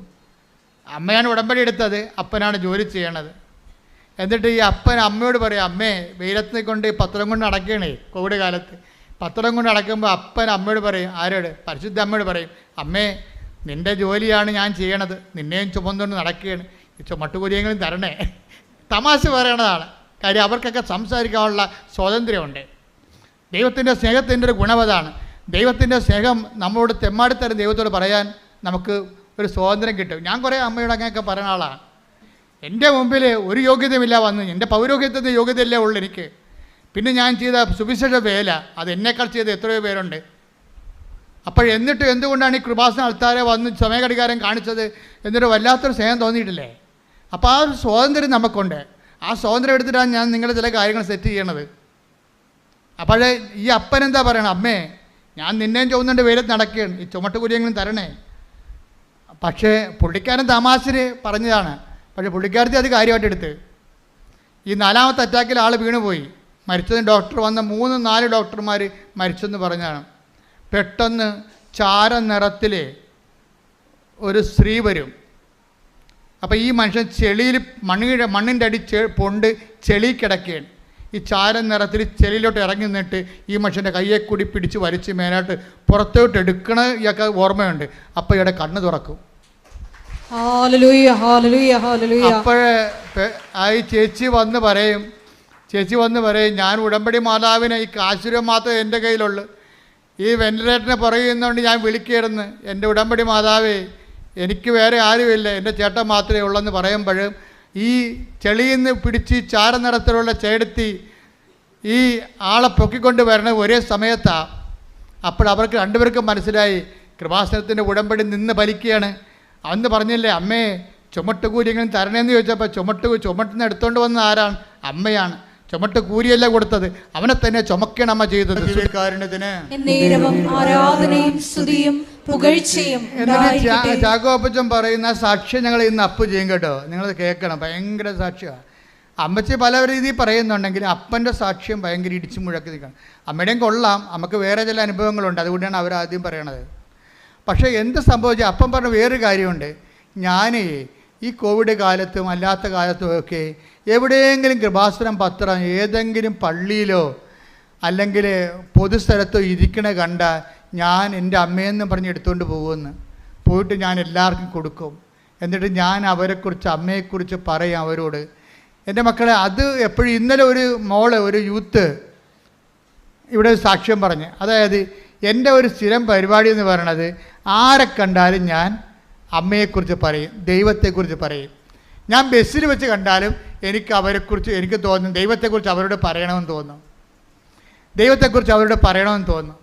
അമ്മയാണ് ഉടമ്പടി എടുത്തത്, അപ്പനാണ് ജോലി ചെയ്യണത്. എന്നിട്ട് ഈ അപ്പൻ അമ്മയോട് പറയും, അമ്മേ വെയിലത്ത് കൊണ്ട് പത്രം കൊണ്ട് നടക്കണേ. കോവിഡ് കാലത്ത് പത്രം കൊണ്ട് നടക്കുമ്പോൾ അപ്പൻ അമ്മയോട് പറയും, ആരോട്? പരിശുദ്ധ അമ്മയോട് പറയും, അമ്മേ നിൻ്റെ ജോലിയാണ് ഞാൻ ചെയ്യണത്, നിന്നെയും ചുമന്നുകൊണ്ട് നടക്കുകയാണ്, ഈ ചുമട്ടുകൂലിയെങ്കിലും തരണേ. തമാശ പറയണതാണ്. കാര്യം അവർക്കൊക്കെ സംസാരിക്കാനുള്ള സ്വാതന്ത്ര്യമുണ്ട്. ദൈവത്തിൻ്റെ സ്നേഹത്തിൻ്റെ ഒരു ഗുണവതാണ്. ദൈവത്തിൻ്റെ സ്നേഹം നമ്മളോട് തെമ്മാടിത്തരം ദൈവത്തോട് പറയാൻ നമുക്ക് ഒരു സ്വാതന്ത്ര്യം കിട്ടും. ഞാൻ കുറേ അമ്മയോട് അങ്ങനെയൊക്കെ പറയുന്ന ആളാണ്. എൻ്റെ മുമ്പിൽ ഒരു യോഗ്യതയുമില്ല വന്ന്, എൻ്റെ പൗരോഹിത്യത്തിൻ്റെ യോഗ്യതയല്ലേ ഉള്ളൂ എനിക്ക്. പിന്നെ ഞാൻ ചെയ്ത സുവിശേഷ വേല അത് എന്നേക്കാൾ ചെയ്ത എത്രയോ പേരുണ്ട്. എന്നിട്ട് എന്തുകൊണ്ടാണ് ഈ കൃപാസന ആൾക്കാരെ വന്ന് സമയഘടികാരം കാണിച്ചത് എന്നൊരു വല്ലാത്തൊരു സ്നേഹം തോന്നിയിട്ടില്ലേ? അപ്പോൾ ആ ഒരു സ്വാതന്ത്ര്യം നമുക്കുണ്ട്. ആ സ്വാതന്ത്ര്യം എടുത്തിട്ടാണ് ഞാൻ നിങ്ങളുടെ ചില കാര്യങ്ങൾ സെറ്റ് ചെയ്യണത്. അപ്പോഴേ ഈ അപ്പൻ എന്താ പറയണം, അമ്മേ ഞാൻ നിന്നെയും ചുവന്നുകൊണ്ട് വെയിലത്ത് നടക്കുകയാണ്, ഈ ചുമട്ടുകുരിയെങ്കിലും തരണേ. പക്ഷേ പുള്ളിക്കാരൻ തമാശന് പറഞ്ഞതാണ്. പക്ഷേ പുള്ളിക്കാരത്തി അത് കാര്യമായിട്ട് എടുത്ത്. ഈ 4ാമത്തെ അറ്റാക്കിൽ ആൾ വീണുപോയി, മരിച്ചതിന് ഡോക്ടർ വന്ന 3-4 ഡോക്ടർമാർ മരിച്ചെന്ന് പറഞ്ഞാണ്. പെട്ടെന്ന് ചാര നിറത്തിൽ ഒരു സ്ത്രീ വരും. അപ്പോൾ ഈ മനുഷ്യൻ ചെളിയിൽ മണ്ണിൻ്റെ അടി പൊണ്ട് ചെളി കിടക്കുകയാണ്. ഈ ചാര നിറത്തിൽ ചെളിയിലോട്ട് ഇറങ്ങി നിന്നിട്ട് ഈ മനുഷ്യൻ്റെ കയ്യെ കൂടി പിടിച്ച് വലിച്ച് മേലായിട്ട് പുറത്തോട്ട് എടുക്കണ ഇയാൾക്ക് ഓർമ്മയുണ്ട്. അപ്പോൾ ഇയാളുടെ കണ്ണ് തുറക്കും. അപ്പോഴേ ഈ ചേച്ചി വന്ന് പറയും, ഞാൻ ഉടമ്പടി മാതാവിനെ ഈ കാശുരം മാത്രമേ എൻ്റെ കയ്യിലുള്ളൂ, ഈ വെന്റിലേറ്ററിനെ പറയുന്നതുകൊണ്ട് ഞാൻ വിളിക്കുകയായിരുന്നു, എൻ്റെ ഉടമ്പടി മാതാവേ എനിക്ക് വേറെ ആരുമില്ല, എൻ്റെ ചേട്ടൻ മാത്രമേ ഉള്ളെന്ന് പറയുമ്പോഴും ഈ ചെളിയിൽ നിന്ന് പിടിച്ച് ചാര നിറത്തിലുള്ള ചേടത്തി ഈ ആളെ പൊക്കിക്കൊണ്ട് വരണത് ഒരേ സമയത്താണ്. അപ്പോൾ അവർക്ക് രണ്ടുപേർക്കും മനസ്സിലായി കൃപാസനത്തിൻ്റെ ഉടമ്പടി നിന്ന് ഫലിക്കുകയാണ്. അന്ന് പറഞ്ഞില്ലേ, അമ്മേ ചുമട്ടുകൂലിയെങ്കിലും തരണേന്ന് ചോദിച്ചപ്പോൾ ചുമട്ടിന് എടുത്തുകൊണ്ട് വന്ന ആരാണ്? അമ്മയാണ്. ചുമട്ട് കൂലിയല്ല കൊടുത്തത്, അവനെ തന്നെ ചുമക്കണം അമ്മ ചെയ്തത്. ചാക്കോപ്പച്ചൻ പറയുന്ന സാക്ഷ്യം ഞങ്ങൾ ഇന്ന് അപ്പ് ചെയ്യും കേട്ടോ, നിങ്ങളത് കേൾക്കണം. ഭയങ്കര സാക്ഷ്യമാണ്. അമ്മച്ചി പല രീതിയിൽ പറയുന്നുണ്ടെങ്കിൽ അപ്പൻ്റെ സാക്ഷ്യം ഭയങ്കര ഇടിച്ചു മുഴക്കി നിൽക്കണം. അമ്മയുടെയും കൊള്ളാം, നമുക്ക് വേറെ ചില അനുഭവങ്ങളുണ്ട്, അതുകൊണ്ടാണ് അവരാദ്യം പറയണത്. പക്ഷേ എന്ത് സംഭവിച്ചാൽ അപ്പം പറഞ്ഞ വേറൊരു കാര്യമുണ്ട്. ഞാൻ ഈ കോവിഡ് കാലത്തും അല്ലാത്ത കാലത്തും ഒക്കെ എവിടെയെങ്കിലും കൃപാസനം പത്രം ഏതെങ്കിലും പള്ളിയിലോ അല്ലെങ്കിൽ പൊതുസ്ഥലത്തോ ഇരിക്കണ കണ്ട ഞാൻ എൻ്റെ അമ്മയെന്ന് പറഞ്ഞ് എടുത്തുകൊണ്ട് പോകുമെന്ന് പോയിട്ട് ഞാൻ എല്ലാവർക്കും കൊടുക്കും. എന്നിട്ട് ഞാൻ അവരെക്കുറിച്ച് അമ്മയെക്കുറിച്ച് പറയും അവരോട്. എൻ്റെ മക്കളെ അത് എപ്പോഴും ഇന്നലെ ഒരു യൂത്ത് ഇവിടെ സാക്ഷ്യം പറഞ്ഞ്, അതായത് എൻ്റെ ഒരു സ്ഥിരം പരിപാടി എന്ന് പറയണത് ആരെ കണ്ടാലും ഞാൻ അമ്മയെക്കുറിച്ച് പറയും, ദൈവത്തെക്കുറിച്ച് പറയും. ഞാൻ ബസ്സിൽ വെച്ച് കണ്ടാലും എനിക്ക് തോന്നും ദൈവത്തെക്കുറിച്ച് അവരോട് പറയണമെന്ന് തോന്നും.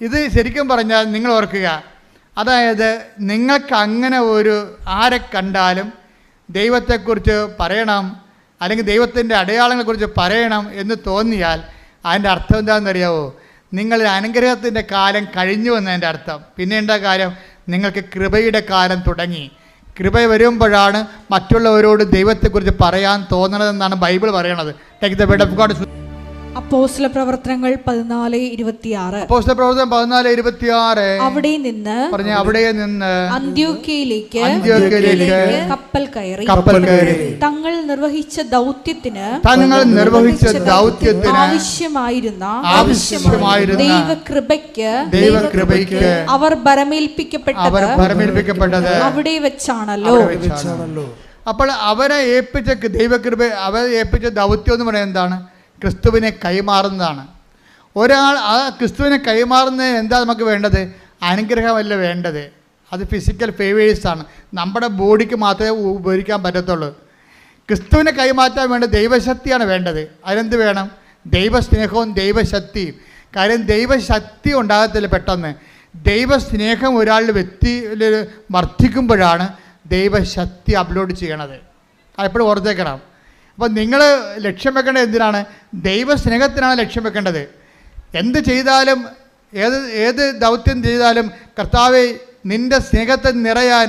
ഇത് ശരിക്കും പറഞ്ഞാൽ നിങ്ങൾ ഓർക്കുക, അതായത് നിങ്ങൾക്ക് അങ്ങനെ ആരെ കണ്ടാലും ദൈവത്തെക്കുറിച്ച് പറയണം അല്ലെങ്കിൽ ദൈവത്തിൻ്റെ അടയാളങ്ങളെക്കുറിച്ച് പറയണം എന്ന് തോന്നിയാൽ അതിൻ്റെ അർത്ഥം എന്താണെന്നറിയാവോ? നിങ്ങൾ അനുഗ്രഹത്തിൻ്റെ കാലം കഴിഞ്ഞു എന്നതിൻ്റെ അർത്ഥം. പിന്നെ എന്താ കാലം? നിങ്ങൾക്ക് കൃപയുടെ കാലം തുടങ്ങി. കൃപ വരുമ്പോഴാണ് മറ്റുള്ളവരോട് ദൈവത്തെക്കുറിച്ച് പറയാൻ തോന്നണതെന്നാണ് ബൈബിൾ പറയണത്. Take the word of God. അപ്പോസ്തല പ്രവർത്തനങ്ങൾ 14:26. അപ്പോസ്തല പ്രവർത്തനം 14:26. അവിടെ നിന്ന് അന്ത്യോക്യയിലേക്ക് കപ്പൽ കയറി തങ്ങൾ നിർവഹിച്ച ദൗത്യത്തിന് ആവശ്യമായിരുന്ന ദൈവകൃപയ്ക്ക് അവർ ഭരമേൽപ്പിക്കപ്പെട്ടത് അവിടെ വെച്ചാണല്ലോ. അപ്പോൾ അവരെ ഏൽപ്പിച്ച ദൗത്യം എന്ന് പറയുന്നത് എന്താണ്? ക്രിസ്തുവിനെ കൈമാറുന്നതാണ്. ഒരാൾ ആ ക്രിസ്തുവിനെ കൈമാറുന്നതിന് എന്താ നമുക്ക് വേണ്ടത്? അനുഗ്രഹമല്ല വേണ്ടത്, അത് ഫിസിക്കൽ ഫേവേഴ്സാണ്. നമ്മുടെ ബോഡിക്ക് മാത്രമേ ഉപകരിക്കാൻ പറ്റത്തുള്ളൂ. ക്രിസ്തുവിനെ കൈമാറ്റാൻ വേണ്ട ദൈവശക്തിയാണ് വേണ്ടത്. അതിനെന്ത് വേണം? ദൈവസ്നേഹവും ദൈവശക്തിയും. കാര്യം ദൈവശക്തി ഉണ്ടാകത്തില്ല പെട്ടെന്ന്. ദൈവസ്നേഹം ഒരാളുടെ വ്യക്തിയിൽ വർദ്ധിക്കുമ്പോഴാണ് ദൈവശക്തി അപ്ലോഡ് ചെയ്യണത്. അതെപ്പോഴും ഓർത്തേക്കണം. അപ്പോൾ നിങ്ങൾ ലക്ഷ്യം വെക്കേണ്ടത് എന്തിനാണ്? ദൈവസ്നേഹത്തിനാണ് ലക്ഷ്യം വെക്കേണ്ടത്. എന്ത് ചെയ്താലും ഏത് ദൗത്യം ചെയ്താലും കർത്താവേ നിൻ്റെ സ്നേഹത്തിൽ നിറയാൻ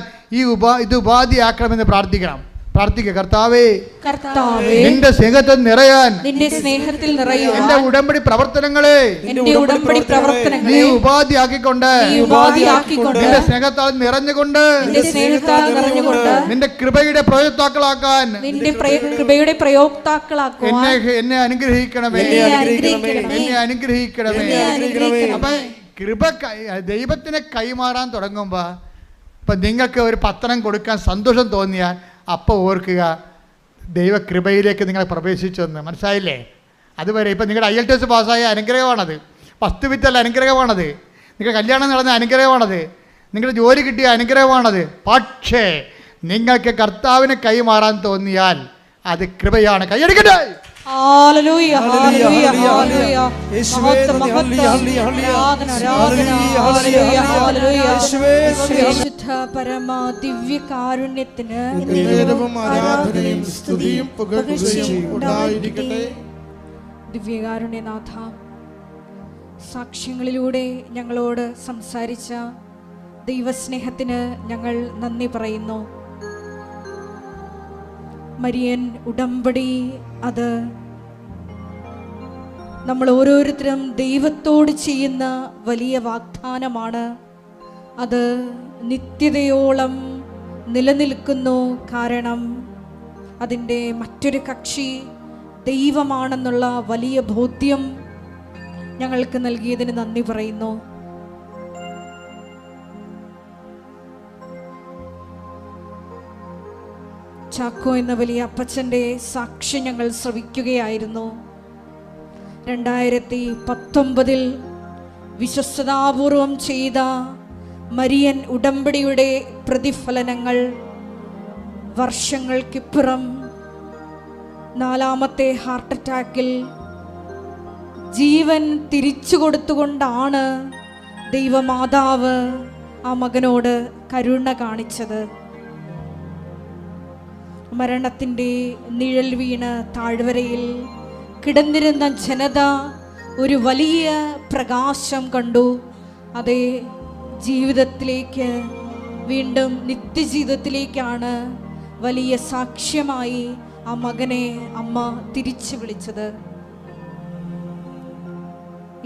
ഇത് ഉപാധിയാക്കണമെന്ന് പ്രാർത്ഥിക്കുക. കർത്താവേ നിന്റെ സ്നേഹത്തിൽ നിറയാൻ എന്റെ ഉടമ്പടി പ്രവർത്തനങ്ങളെ നീ ഉപാധിയാക്കിക്കൊണ്ട് നിന്റെ സ്നേഹത്താൽ നിറഞ്ഞുകൊണ്ട് നിന്റെ കൃപയുടെ പ്രയോക്താക്കളാക്കാൻ എന്നെ അനുഗ്രഹിക്കണമേ. അപ്പൊ കൃപ ദൈവത്തിനെ കൈമാറാൻ തുടങ്ങുമ്പോൾ ഇപ്പം നിങ്ങൾക്ക് ഒരു പത്രം കൊടുക്കാൻ സന്തോഷം തോന്നിയാൽ അപ്പോൾ ഓർക്കുക ദൈവകൃപയിലേക്ക് നിങ്ങൾ പ്രവേശിച്ചെന്ന്. മനസ്സിലായില്ലേ? അതുവരെ ഇപ്പം നിങ്ങളുടെ IELTS പാസ്സായ അനുഗ്രഹമാണത്, പത്ത് വിത്തല്ല അനുഗ്രഹമാണത്, നിങ്ങളുടെ കല്യാണം നടന്ന അനുഗ്രഹമാണത്, നിങ്ങളുടെ ജോലി കിട്ടിയ അനുഗ്രഹമാണത്. പക്ഷേ നിങ്ങൾക്ക് കർത്താവിനെ കൈമാറാൻ തോന്നിയാൽ അത് കൃപയാണ്. കൈയടിക്കട്ടെ. ദിവ്യകാരുണ്യത്തിന് ദിവ്യകാരുണ്യനാഥ, സാക്ഷ്യങ്ങളിലൂടെ ഞങ്ങളോട് സംസാരിച്ച ദൈവസ്നേഹത്തിന് ഞങ്ങൾ നന്ദി പറയുന്നു. മരിയൻ ഉടമ്പടി അത് നമ്മൾ ഓരോരുത്തരും ദൈവത്തോട് ചെയ്യുന്ന വലിയ വാഗ്ദാനമാണ്. അത് നിത്യതയോളം നിലനിൽക്കുന്നു. കാരണം അതിൻ്റെ മറ്റൊരു കക്ഷി ദൈവമാണെന്നുള്ള വലിയ ബോധ്യം ഞങ്ങൾക്ക് നൽകിയതിന് നന്ദി പറയുന്നു. ചാക്കോ എന്ന വലിയ അപ്പച്ചൻ്റെ സാക്ഷ്യം ഞങ്ങൾ ശ്രവിക്കുകയായിരുന്നു. 2019 വിശ്വസ്തതാപൂർവം ചെയ്ത മരിയൻ ഉടമ്പടിയുടെ പ്രതിഫലനങ്ങൾ വർഷങ്ങൾക്കിപ്പുറം 4ാമത്തെ ഹാർട്ട് അറ്റാക്കിൽ ജീവൻ തിരിച്ചു കൊടുത്തുകൊണ്ടാണ് ദൈവമാതാവ് ആ മകനോട് കരുണ കാണിച്ചത്. മരണത്തിൻ്റെ നിഴൽ വീണ് താഴ്വരയിൽ കിടന്നിരുന്ന ജനത ഒരു വലിയ പ്രകാശം കണ്ടു. അതേ ജീവിതത്തിലേക്ക്, വീണ്ടും നിത്യജീവിതത്തിലേക്കാണ് വലിയ സാക്ഷ്യമായി ആ മകനെ അമ്മ തിരിച്ചു വിളിച്ചത്.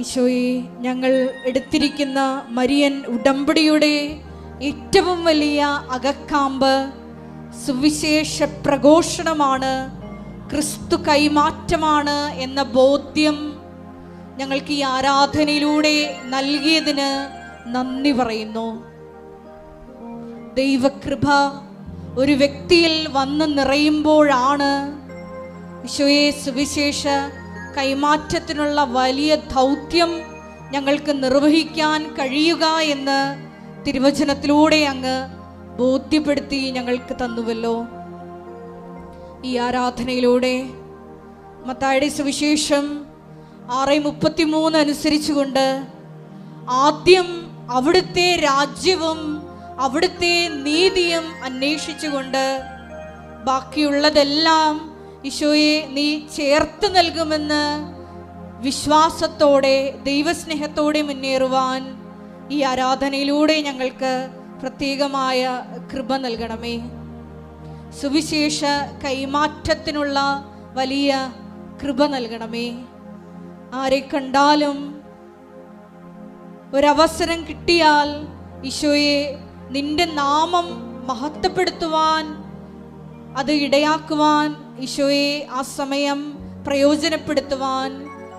ഈശോയെ, ഞങ്ങൾ എടുത്തിരിക്കുന്ന മരിയൻ ഉടമ്പടിയുടെ ഏറ്റവും വലിയ അകക്കാമ്പ് സുവിശേഷ പ്രഘോഷണമാണ്, ക്രിസ്തു കൈമാറ്റമാണ് എന്ന ബോധ്യം ഞങ്ങൾക്ക് ഈ ആരാധനയിലൂടെ നൽകിയതിന് നന്ദി പറയുന്നു. ദൈവകൃപ ഒരു വ്യക്തിയിൽ വന്ന് നിറയുമ്പോഴാണ് ഈശോയെ സുവിശേഷ കൈമാറ്റത്തിനുള്ള വലിയ ദൗത്യം ഞങ്ങൾക്ക് നിർവഹിക്കാൻ കഴിയുക എന്ന് തിരുവചനത്തിലൂടെ അങ്ങ് ബോധ്യപ്പെടുത്തി ഞങ്ങൾക്ക് തന്നുവല്ലോ. ഈ ആരാധനയിലൂടെ മത്തായിയുടെ സുവിശേഷം 6:33 അനുസരിച്ചുകൊണ്ട് ആദ്യം അവിടുത്തെ രാജ്യവും അവിടുത്തെ നീതിയും അന്വേഷിച്ചുകൊണ്ട് ബാക്കിയുള്ളതെല്ലാം ഈശോയെ നീ ചേർത്ത് നൽകുമെന്ന് വിശ്വാസത്തോടെ ദൈവസ്നേഹത്തോടെ മുന്നേറുവാൻ ഈ ആരാധനയിലൂടെ ഞങ്ങൾക്ക് പ്രത്യേകമായ കൃപ നൽകണമേ. സുവിശേഷ കൈമാറ്റത്തിനുള്ള വലിയ കൃപ നൽകണമേ. ആരെ കണ്ടാലും ഒരവസരം കിട്ടിയാൽ ഈശോയെ നിന്റെ നാമം മഹത്വപ്പെടുത്തുവാൻ, അത് ഇടയാക്കുവാൻ ഈശോയെ ആ സമയം പ്രയോജനപ്പെടുത്തുവാൻ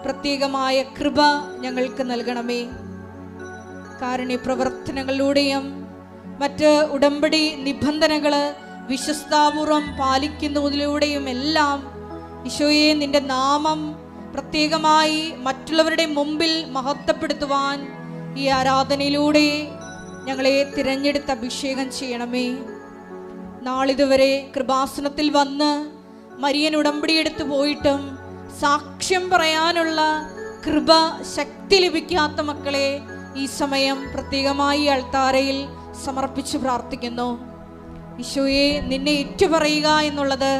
പ്രത്യേകമായ കൃപ ഞങ്ങൾക്ക് നൽകണമേ. കാരുണ്യ പ്രവർത്തനങ്ങളിലൂടെയും മറ്റ് ഉടമ്പടി നിബന്ധനകൾ വിശ്വസ്താപൂർവം പാലിക്കുന്നതിലൂടെയും എല്ലാം ഈശോയെ നിന്റെ നാമം പ്രത്യേകമായി മറ്റുള്ളവരുടെ മുമ്പിൽ മഹത്വപ്പെടുത്തുവാൻ ഈ ആരാധനയിലൂടെ ഞങ്ങളെ തിരഞ്ഞെടുത്ത് അഭിഷേകം ചെയ്യണമേ. നാളിതുവരെ കൃപാസനത്തിൽ വന്ന് മരിയൻ ഉടമ്പടിയെടുത്ത് പോയിട്ടും സാക്ഷ്യം പറയാനുള്ള കൃപ, ശക്തി ലഭിക്കാത്ത മക്കളെ ഈ സമയം പ്രത്യേകമായി അൾത്താരയിൽ സമർപ്പിച്ച് പ്രാർത്ഥിക്കുന്നു. ഈശോയെ നിന്നെ ഏറ്റുപറയുക എന്നുള്ളത്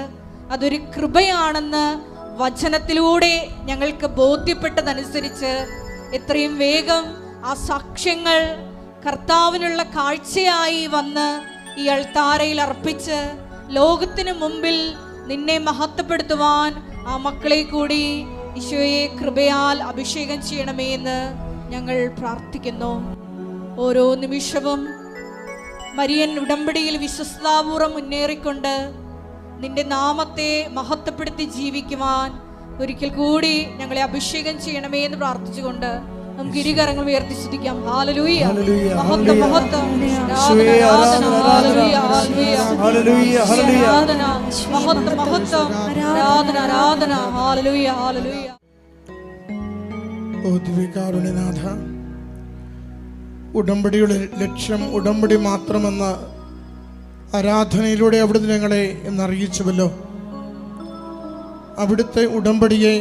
അതൊരു കൃപയാണെന്ന് വചനത്തിലൂടെ ഞങ്ങൾക്ക് ബോധ്യപ്പെട്ടതനുസരിച്ച് എത്രയും വേഗം ആ സാക്ഷ്യങ്ങൾ കർത്താവിനുള്ള കാഴ്ചയായി വന്ന് ഈ അൾത്താരയിൽ അർപ്പിച്ച് ലോകത്തിന് മുമ്പിൽ നിന്നെ മഹത്വപ്പെടുത്തുവാൻ ആ മക്കളെ കൂടി ഈശോയെ കൃപയാൽ അഭിഷേകം ചെയ്യണമേ എന്ന് ഞങ്ങൾ പ്രാർത്ഥിക്കുന്നു. ഓരോ നിമിഷവും മരിയൻ ഉടമ്പടിയിൽ വിശ്വസ്താപൂർവം മുന്നേറിക്കൊണ്ട് നിന്റെ നാമത്തെ മഹത്വപ്പെടുത്തി ജീവിക്കുവാൻ ഒരിക്കൽ കൂടി ഞങ്ങളെ അഭിഷേകം ചെയ്യണമേ എന്ന് പ്രാർത്ഥിച്ചുകൊണ്ട് നമുക്ക് ഇരുകരങ്ങൾ ഉയർത്തി സ്തുതിക്കാം. ഹല്ലേലൂയ, മഹത്വം, മഹത്വം, ആരാധന, ഹല്ലേലൂയ, ഹല്ലേലൂയ, ആരാധന, മഹത്വം, മഹത്വം, ആരാധന, ആരാധന, ഹല്ലേലൂയ, ഹല്ലേലൂയ. ഓ ദിവ്യകാരുണ്യനാഥ, ഉടമ്പടിയുടെ ലക്ഷ്യം ഉടമ്പടി മാത്രമെന്ന ആരാധനയിലൂടെ അവിടുന്ന് ഞങ്ങളെ എന്നറിയിച്ചുവല്ലോ. അവിടുത്തെ ഉടമ്പടിയെ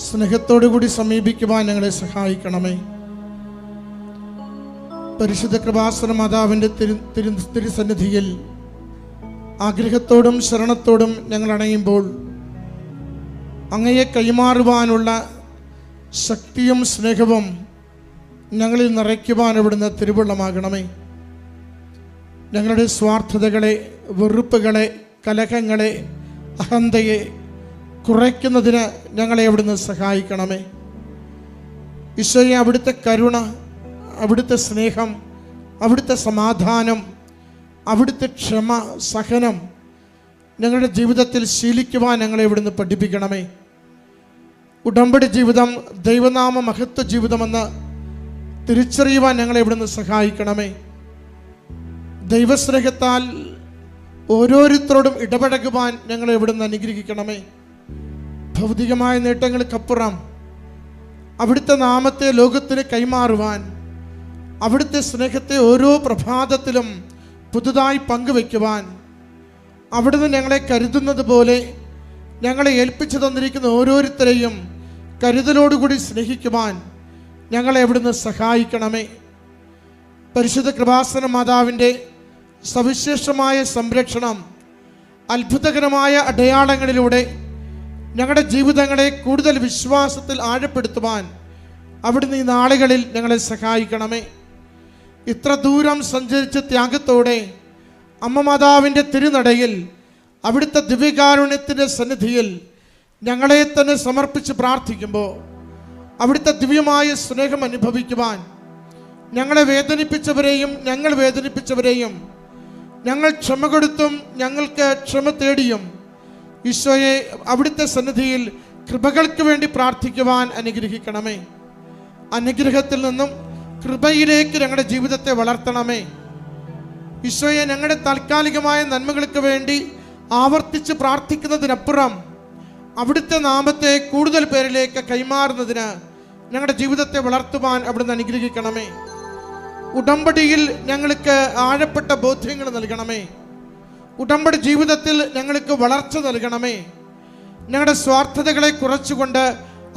സ്നേഹത്തോടു കൂടി സമീപിക്കുവാൻ ഞങ്ങളെ സഹായിക്കണമേ. പരിശുദ്ധ കൃപാസന മാതാവിൻ്റെ തിരുസന്നിധിയിൽ ആഗ്രഹത്തോടും ശരണത്തോടും ഞങ്ങൾ അണയുമ്പോൾ അങ്ങയെ കൈമാറുവാനുള്ള ശക്തിയും സ്നേഹവും ഞങ്ങളിൽ നിറയ്ക്കുവാൻ അവിടുന്ന് തിരുവുള്ളമാകണമേ. ഞങ്ങളുടെ സ്വാർത്ഥതകളെ, വെറുപ്പുകളെ, കലഹങ്ങളെ, അഹന്തയെ കുറയ്ക്കുന്നതിന് ഞങ്ങളെ അവിടുന്ന് സഹായിക്കണമേ. ഈശോയെ, അവിടുത്തെ കരുണ, അവിടുത്തെ സ്നേഹം, അവിടുത്തെ സമാധാനം, അവിടുത്തെ ക്ഷമ, സഹനം ഞങ്ങളുടെ ജീവിതത്തിൽ ശീലിക്കുവാൻ ഞങ്ങളെ ഇവിടുന്ന് പഠിപ്പിക്കണമേ. ഉടമ്പടി ജീവിതം ദൈവനാമ മഹത്വ ജീവിതമെന്ന് തിരിച്ചറിയുവാൻ ഞങ്ങളെ ഇവിടുന്ന് സഹായിക്കണമേ. ദൈവസ്നേഹത്താൽ ഓരോരുത്തരോടും ഇടപഴകുവാൻ ഞങ്ങളെ ഇവിടുന്ന് അനുഗ്രഹിക്കണമേ. ഭൗതികമായ നേട്ടങ്ങൾക്കപ്പുറം അവിടുത്തെ നാമത്തെ ലോകത്തിന് കൈമാറുവാൻ, അവിടുത്തെ സ്നേഹത്തെ ഓരോ പ്രഭാതത്തിലും പുതുതായി പങ്കുവയ്ക്കുവാൻ, അവിടുന്ന് ഞങ്ങളെ കരുതുന്നത് പോലെ ഞങ്ങളെ ഏൽപ്പിച്ചു തന്നിരിക്കുന്ന ഓരോരുത്തരെയും കരുതലോടുകൂടി സ്നേഹിക്കുവാൻ ഞങ്ങളെ അവിടുന്ന് സഹായിക്കണമേ. പരിശുദ്ധ കൃപാസന മാതാവിൻ്റെ സവിശേഷമായ സംരക്ഷണം, അത്ഭുതകരമായ അടയാളങ്ങളിലൂടെ ഞങ്ങളുടെ ജീവിതങ്ങളെ കൂടുതൽ വിശ്വാസത്തിൽ ആഴപ്പെടുത്തുവാൻ അവിടുന്ന് ഈ നാളുകളിൽ ഞങ്ങളെ സഹായിക്കണമേ. ഇത്ര ദൂരം സഞ്ചരിച്ച് ത്യാഗത്തോടെ അമ്മ മാതാവിൻ്റെ തിരുനടയിൽ അവിടുത്തെ ദിവ്യകാരുണ്യത്തിൻ്റെ സന്നിധിയിൽ ഞങ്ങളെ തന്നെ സമർപ്പിച്ച് പ്രാർത്ഥിക്കുമ്പോൾ അവിടുത്തെ ദിവ്യമായ സ്നേഹം അനുഭവിക്കുവാൻ, ഞങ്ങളെ വേദനിപ്പിച്ചവരെയും ഞങ്ങൾ വേദനിപ്പിച്ചവരെയും ഞങ്ങൾ ക്ഷമ കൊടുത്തും ഞങ്ങൾക്ക് ക്ഷമ തേടിയും ഈശോയെ അവിടുത്തെ സന്നിധിയിൽ കൃപകൾക്ക് വേണ്ടി പ്രാർത്ഥിക്കുവാൻ അനുഗ്രഹിക്കണമേ. അനുഗ്രഹത്തിൽ നിന്നും കൃപയിലേക്ക് ഞങ്ങളുടെ ജീവിതത്തെ വളർത്തണമേ. ഈശോയെ, ഞങ്ങളുടെ താൽക്കാലികമായ നന്മകൾക്ക് വേണ്ടി ആവർത്തിച്ച് പ്രാർത്ഥിക്കുന്നതിനപ്പുറം അവിടുത്തെ നാമത്തെ കൂടുതൽ പേരിലേക്ക് കൈമാറുന്നതിന് ഞങ്ങളുടെ ജീവിതത്തെ വളർത്തുവാൻ അവിടുന്ന് അനുഗ്രഹിക്കണമേ. ഉടമ്പടിയിൽ ഞങ്ങൾക്ക് ആഴപ്പെട്ട ബോധ്യങ്ങൾ നൽകണമേ. ഉടമ്പടി ജീവിതത്തിൽ ഞങ്ങൾക്ക് വളർച്ച നൽകണമേ. ഞങ്ങളുടെ സ്വാർത്ഥതകളെ കുറച്ചുകൊണ്ട്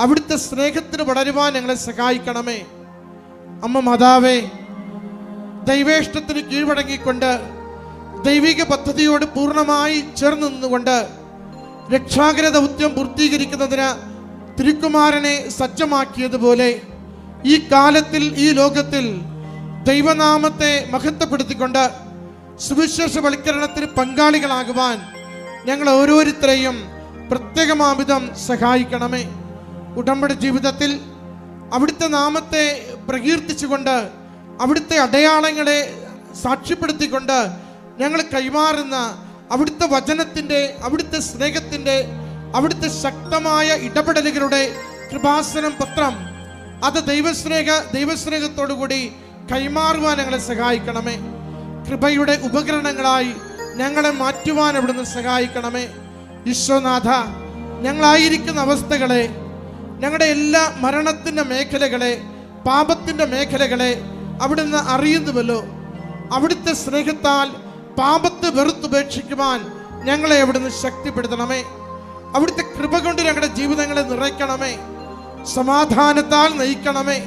അവിടുത്തെ സ്നേഹത്തിന് വളരുവാൻ ഞങ്ങളെ സഹായിക്കണമേ. അമ്മ മാതാവേ, ദൈവേഷ്ടത്തിന് കീഴ്വഴങ്ങിക്കൊണ്ട് ദൈവിക പദ്ധതിയോട് പൂർണ്ണമായി ചേർന്ന് നിന്നുകൊണ്ട് രക്ഷാകര ദൗത്യം പൂർത്തീകരിക്കുന്നതിന് തിരുക്കുമാരനെ സജ്ജമാക്കിയതുപോലെ ഈ കാലത്തിൽ, ഈ ലോകത്തിൽ ദൈവനാമത്തെ മഹത്വപ്പെടുത്തിക്കൊണ്ട് സുവിശേഷവൽക്കരണത്തിന് പങ്കാളികളാകുവാൻ ഞങ്ങൾ ഓരോരുത്തരെയും പ്രത്യേകമാവിധം സഹായിക്കണമേ. ഉടമ്പടി ജീവിതത്തിൽ അവിടുത്തെ നാമത്തെ പ്രകീർത്തിച്ചുകൊണ്ട് അവിടുത്തെ അടയാളങ്ങളെ സാക്ഷ്യപ്പെടുത്തിക്കൊണ്ട് ഞങ്ങൾ കൈമാറുന്ന അവിടുത്തെ വചനത്തിൻ്റെ, അവിടുത്തെ സ്നേഹത്തിൻ്റെ, അവിടുത്തെ ശക്തമായ ഇടപെടലുകളുടെ കൃപാസനം പത്രം അത് ദൈവസ്നേഹത്തോടുകൂടി കൈമാറുവാൻ ഞങ്ങളെ സഹായിക്കണമേ. കൃപയുടെ ഉപകരണങ്ങളായി ഞങ്ങളെ മാറ്റുവാൻ അവിടുന്ന് സഹായിക്കണമേ. ഈശോനാഥ, ഞങ്ങളായിരിക്കുന്ന അവസ്ഥകളെ, ഞങ്ങളുടെ എല്ലാ മരണത്തിൻ്റെ മേഖലകളെ, പാപത്തിൻ്റെ മേഖലകളെ അവിടുന്ന് അറിയുന്നുവല്ലോ. അവിടുത്തെ സ്നേഹത്താൽ പാപത്തെ വെറുത്തുപേക്ഷിക്കുവാൻ ഞങ്ങളെ അവിടുന്ന് ശക്തിപ്പെടുത്തണമേ. അവിടുത്തെ കൃപ കൊണ്ട് ഞങ്ങളുടെ ജീവിതങ്ങളെ നിറയ്ക്കണമേ. സമാധാനത്താൽ നയിക്കണമേ.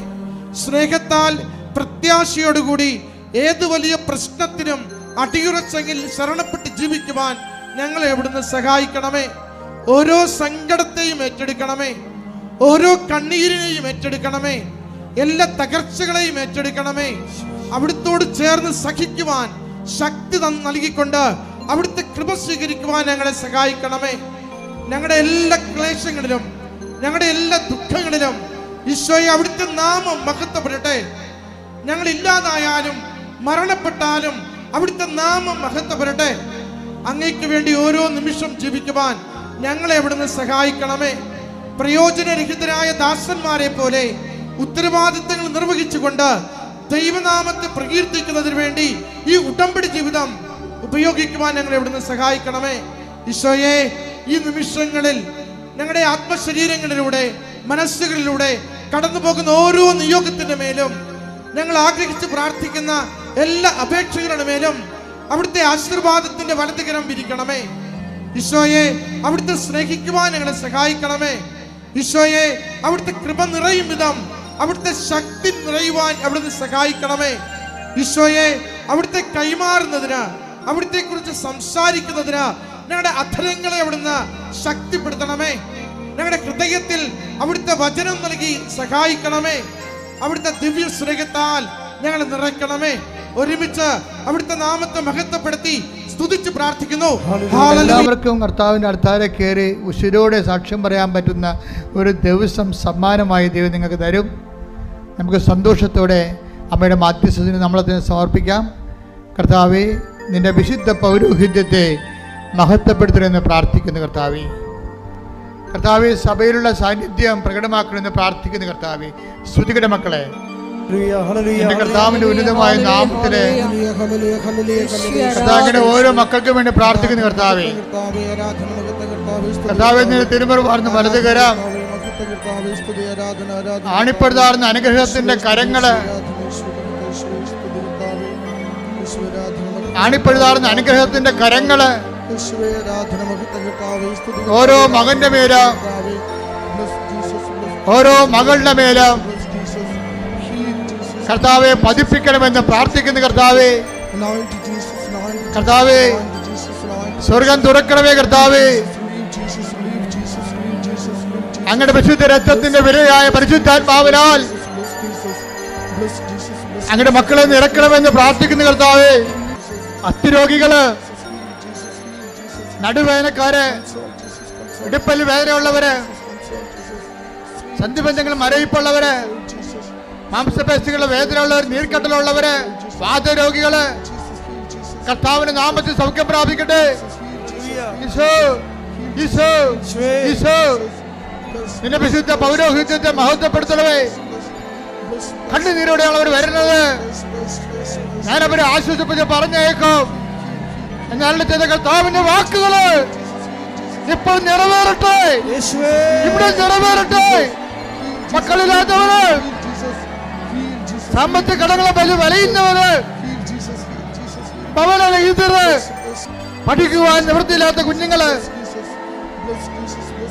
സ്നേഹത്താൽ പ്രത്യാശയോടുകൂടി ഏത് വലിയ പ്രശ്നത്തിനും അടിയുറച്ചെങ്കിൽ ശരണപ്പെട്ട് ജീവിക്കുവാൻ ഞങ്ങളെ അവിടുന്ന് സഹായിക്കണമേ. ഓരോ സങ്കടത്തെയും ഏറ്റെടുക്കണമേ. ഓരോ കണ്ണീരിനെയും ഏറ്റെടുക്കണമേ. എല്ലാ തകർച്ചകളെയും ഏറ്റെടുക്കണമേ. അവിടുത്തോട് ചേർന്ന് സഹിക്കുവാൻ ശക്തി നൽകിക്കൊണ്ട് അവിടുത്തെ കൃപ സ്വീകരിക്കുവാൻ ഞങ്ങളെ സഹായിക്കണമേ. ഞങ്ങളുടെ എല്ലാ ക്ലേശങ്ങളിലും, ഞങ്ങളുടെ എല്ലാ ദുഃഖങ്ങളിലും ഈശോയെ അവിടുത്തെ നാമം മഹത്വപ്പെടട്ടെ. ഞങ്ങൾ ഇല്ലാതായാലും മരണപ്പെട്ടാലും അവിടുത്തെ നാമം മഹത്വപ്പെടട്ടെ. അങ്ങയ്ക്ക് വേണ്ടി ഓരോ നിമിഷം ജീവിക്കുവാൻ ഞങ്ങളെ അവിടുന്ന് സഹായിക്കണമേ. പ്രയോജനരഹിതരായ ദാസന്മാരെ പോലെ ഉത്തരവാദിത്തങ്ങൾ നിർവഹിച്ചുകൊണ്ട് ദൈവനാമത്തെ പ്രകീർത്തിക്കുന്നതിന് വേണ്ടി ഈ ഉടമ്പടി ജീവിതം ഉപയോഗിക്കുവാൻ ഞങ്ങളെ അവിടുന്ന് സഹായിക്കണമേ. ഈശോയെ, ഈ നിമിഷങ്ങളിൽ ഞങ്ങളുടെ ആത്മശരീരങ്ങളിലൂടെ, മനസ്സുകളിലൂടെ കടന്നു പോകുന്ന ഓരോ നിയോഗത്തിന്റെ മേലും, ഞങ്ങൾ ആഗ്രഹിച്ച് പ്രാർത്ഥിക്കുന്ന എല്ലാ അപേക്ഷകളുടെ മേലും അവിടുത്തെ ആശീർവാദത്തിന്റെ വലതുകരം വിരിക്കണമേ. ഈശോയെ, അവിടുത്തെ സ്നേഹിക്കുവാൻ ഞങ്ങളെ സഹായിക്കണമേ. ഈശോയെ, അവിടുത്തെ കൃപ നിറയും വിധം അവിടുത്തെ ശക്തി നിറയുവാൻ അവിടുന്ന് സഹായിക്കണമേ. ഈശോയെ, അവിടുത്തെ കൈമാറുന്നതിന്, അവിടുത്തെ കുറിച്ച് സംസാരിക്കുന്നതിന് ഞങ്ങളുടെ അധരങ്ങളെ അവിടുന്ന് ശക്തിപ്പെടുത്തണമേ. ഞങ്ങളുടെ ഹൃദയത്തിൽ അവിടുത്തെ വചനം നൽകി സഹായിക്കണമേ. അവിടുത്തെ ദിവ്യ സ്നേഹത്താൽ ഞങ്ങളെ നിറയ്ക്കണമേ. ഒരുമിച്ച് അവിടുത്തെ നാമത്തെ മഹത്വപ്പെടുത്തി സ്തുതിച്ച് പ്രാർത്ഥിക്കുന്നു. എല്ലാവർക്കും കർത്താവിൻ്റെ അടുത്താരെ കയറി ഉശിരോടെ സാക്ഷ്യം പറയാൻ പറ്റുന്ന ഒരു ദിവസം സമ്മാനമായി ദൈവം നിങ്ങൾക്ക് തരും. നമുക്ക് സന്തോഷത്തോടെ അമ്മയുടെ മാധ്യസ്ഥത്തിന് നമ്മളതിനെ സമർപ്പിക്കാം. കർത്താവേ, നിന്റെ വിശുദ്ധ പൗരോഹിത്യത്തെ മഹത്വപ്പെടുത്തണമെന്ന് പ്രാർത്ഥിക്കുന്നു. കർത്താവേ, സഭയിലുള്ള സാന്നിധ്യം പ്രകടമാക്കണമെന്ന് പ്രാർത്ഥിക്കുന്നു. കർത്താവേ, സ്തുതിയുടെ മക്കളെ, എന്റെ കർത്താവിന്റെ ഉന്നതമായ നാമത്തില് കർത്താവിന്റെ ഓരോ മക്കൾക്കും വേണ്ടി പ്രാർത്ഥിക്കുന്നു. കർത്താവേ, നിന്റെ തിരുമുറ വാർന്ന് വലത് കരം, ആണിപ്പെടുത്താർന്ന അനുഗ്രഹത്തിന്റെ കരങ്ങള്, ആണിപ്പെടുത്താർന്ന അനുഗ്രഹത്തിന്റെ കരങ്ങള് ഓരോ മകന്റെ മേലും, ഓരോ മകളുടെ മേലും കർത്താവെ പതിപ്പിക്കണമെന്ന് പ്രാർത്ഥിക്കുന്നു. കർത്താവേ, സ്വർഗം തുറക്കണമേ. കർത്താവേ, അങ്ങയുടെ പരിശുദ്ധ രക്തത്തിന്റെ വിലയായ പരിശുദ്ധാത്മാവിനാൽ അങ്ങയുടെ മക്കളെ നിറക്കണമെന്ന് പ്രാർത്ഥിക്കുന്നു. കർത്താവേ, അസ്ഥിരോഗികള്, നടുവേദനക്കാര്, ഇടുപ്പൽ വേദനയുള്ളവര്, സന്ധിബന്ധങ്ങൾ മരവിപ്പുള്ളവര്, മാംസപേശികളുടെ വേദനയുള്ളവർ, നീർക്കട്ടലുള്ളവര്, വാതരോഗികള് കർത്താവിന്റെ നാമത്തിൽ സൗഖ്യം പ്രാപിക്കട്ടെ. ഈശോ, ഈശോ, ഈശോ, നിന്റെ വിശുദ്ധ പൗരോഹിത്യത്തെ മഹത്വപ്പെടുത്തണമേ. കണ്ണുനീരോടെയാണ് അവർ വരുന്നത്. ഞാനവരെ ആശ്വസിപ്പിച്ച് പറഞ്ഞേക്കും. എന്നാൽ ചെയ്ത കർത്താവിന്റെ വാക്കുകള് ഇപ്പോൾ നിറവേറട്ടെ, ഇവിടെ നിറവേറട്ടെ. മക്കളില്ലാത്തവര്, സാമ്പത്തിക കടങ്ങളെ വലയുന്നവര്, ഭവനരഹിതര്, പഠിക്കുവാൻ നിവൃത്തിയില്ലാത്ത കുഞ്ഞുങ്ങള്,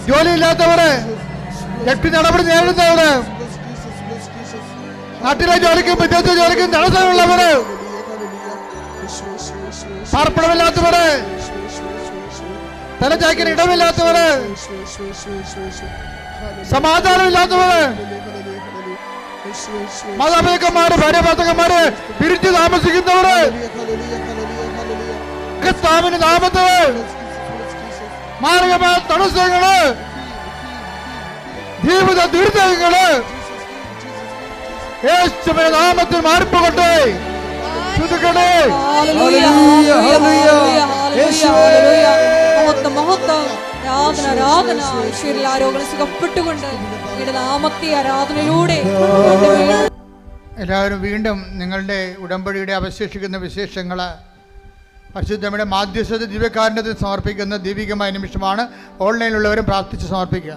ജോലിയില്ലാത്തവര്, വ്യക്തി നടപടി നേരിടുന്നവര്, നാട്ടിലെ ജോലിക്കും വിദേശ ജോലിക്കും തടസ്സമുള്ളവര്, പാർപ്പിടമില്ലാത്തവര്, തലചായ്ക്കാൻ ഇടമില്ലാത്തവര്, സമാധാനമില്ലാത്തവര്, മാതാപിതാക്കന്മാര്, ഭാര്യ ഭർത്താക്കന്മാര് പിരിച്ചു താമസിക്കുന്നവര് കർത്താവിന്റെ നാമത്തിൽ മാർഗമായ തടസ്സങ്ങള് ജീവിത ദുരിതങ്ങള് യേശുവിന്റെ നാമത്തിൽ മാറിപ്പോകട്ടെ. ശ്രുതിക്കട്ടെ. ആരോഗ്യം സുഖപ്പെട്ടുകൊണ്ട് നാമത്തെ ആരാധനയിലൂടെ എല്ലാവരും വീണ്ടും നിങ്ങളുടെ ഉടമ്പടിയുടെ അവശേഷിക്കുന്ന വിശേഷങ്ങൾ പരിശുദ്ധയുടെ മാധ്യസ്ഥത ദിവ്യകാരുണ്യത്തിൽ സമർപ്പിക്കുന്ന ദൈവികമായ നിമിഷമാണ്. ഓൺലൈനിലുള്ളവരും പ്രാർത്ഥിച്ച് സമർപ്പിക്കുക.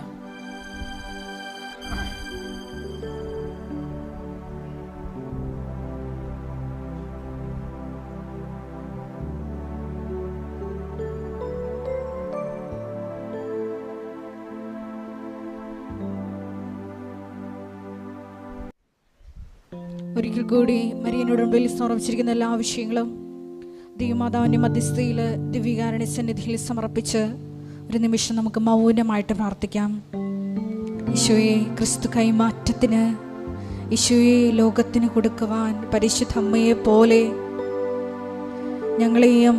ഒരിക്കൽ കൂടി മരിയനോട് ഉടമ്പടിയിൽ സമർപ്പിച്ചിരിക്കുന്ന എല്ലാ വിഷയങ്ങളും ദൈവമാതാവിൻ്റെ മധ്യസ്ഥയിൽ ദിവ്യകാരുണ്യ സന്നിധിയിൽ സമർപ്പിച്ച് ഒരു നിമിഷം നമുക്ക് മൗനമായിട്ട് പ്രാർത്ഥിക്കാം. ഈശോയെ, ക്രിസ്തു കൈമാറ്റത്തിന്, ഈശോയെ ലോകത്തിന് കൊടുക്കുവാൻ പരിശുദ്ധ അമ്മയെ പോലെ ഞങ്ങളെയും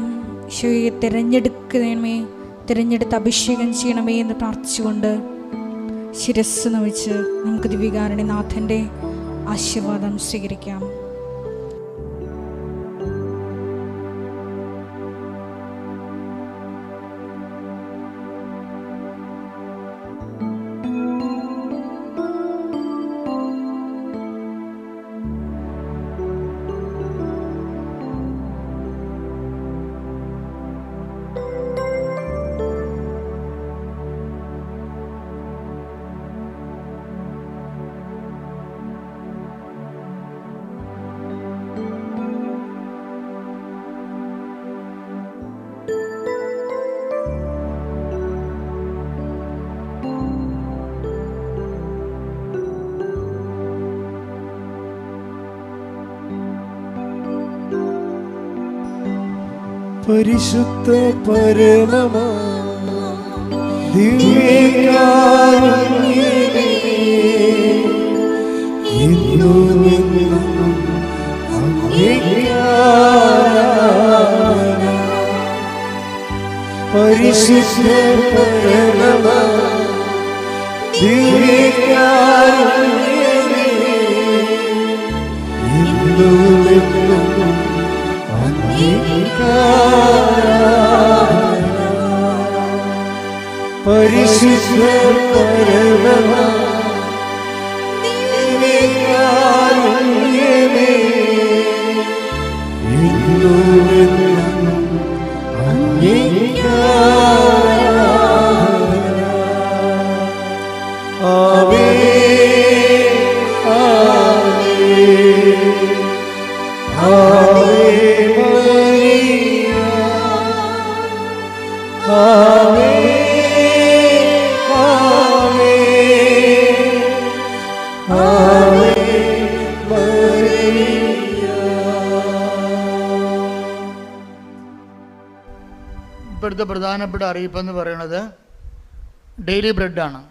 ഈശോയെ തിരഞ്ഞെടുത്ത് അഭിഷേകം ചെയ്യണമേ എന്ന് പ്രാർത്ഥിച്ചുകൊണ്ട് ശിരസ് നമിച്ച് നമുക്ക് ദിവ്യകാരുണ്യനാഥൻ്റെ ആശീർവാദം സ്വീകരിക്കാം. പരിശുദ്ധ പരമമാ ദിവ്യകാരുണ്യമേ, എന്നുമെന്നും അങ്ങേക്ക് ആരാധന. പരിശുദ്ധ പരമമാ ദിവ്യകാരുണ്യമേ, എന്നുമെന്നും പരിശുദ്ധ പരമമാ ദിവ്യകാരുണ്യമേ, എന്നുമെന്നും അങ്ങേക്ക് ആരാധന. ആമേൻ, ആമേൻ, ആവേ മരിയ, ആവേ ആവേ ആവേ മരിയ. ഇപ്പോഴത്തെ പ്രധാനപ്പെട്ട അറിയിപ്പെന്ന് പറയുന്നത് ഡെയിലി ബ്രെഡാണ്.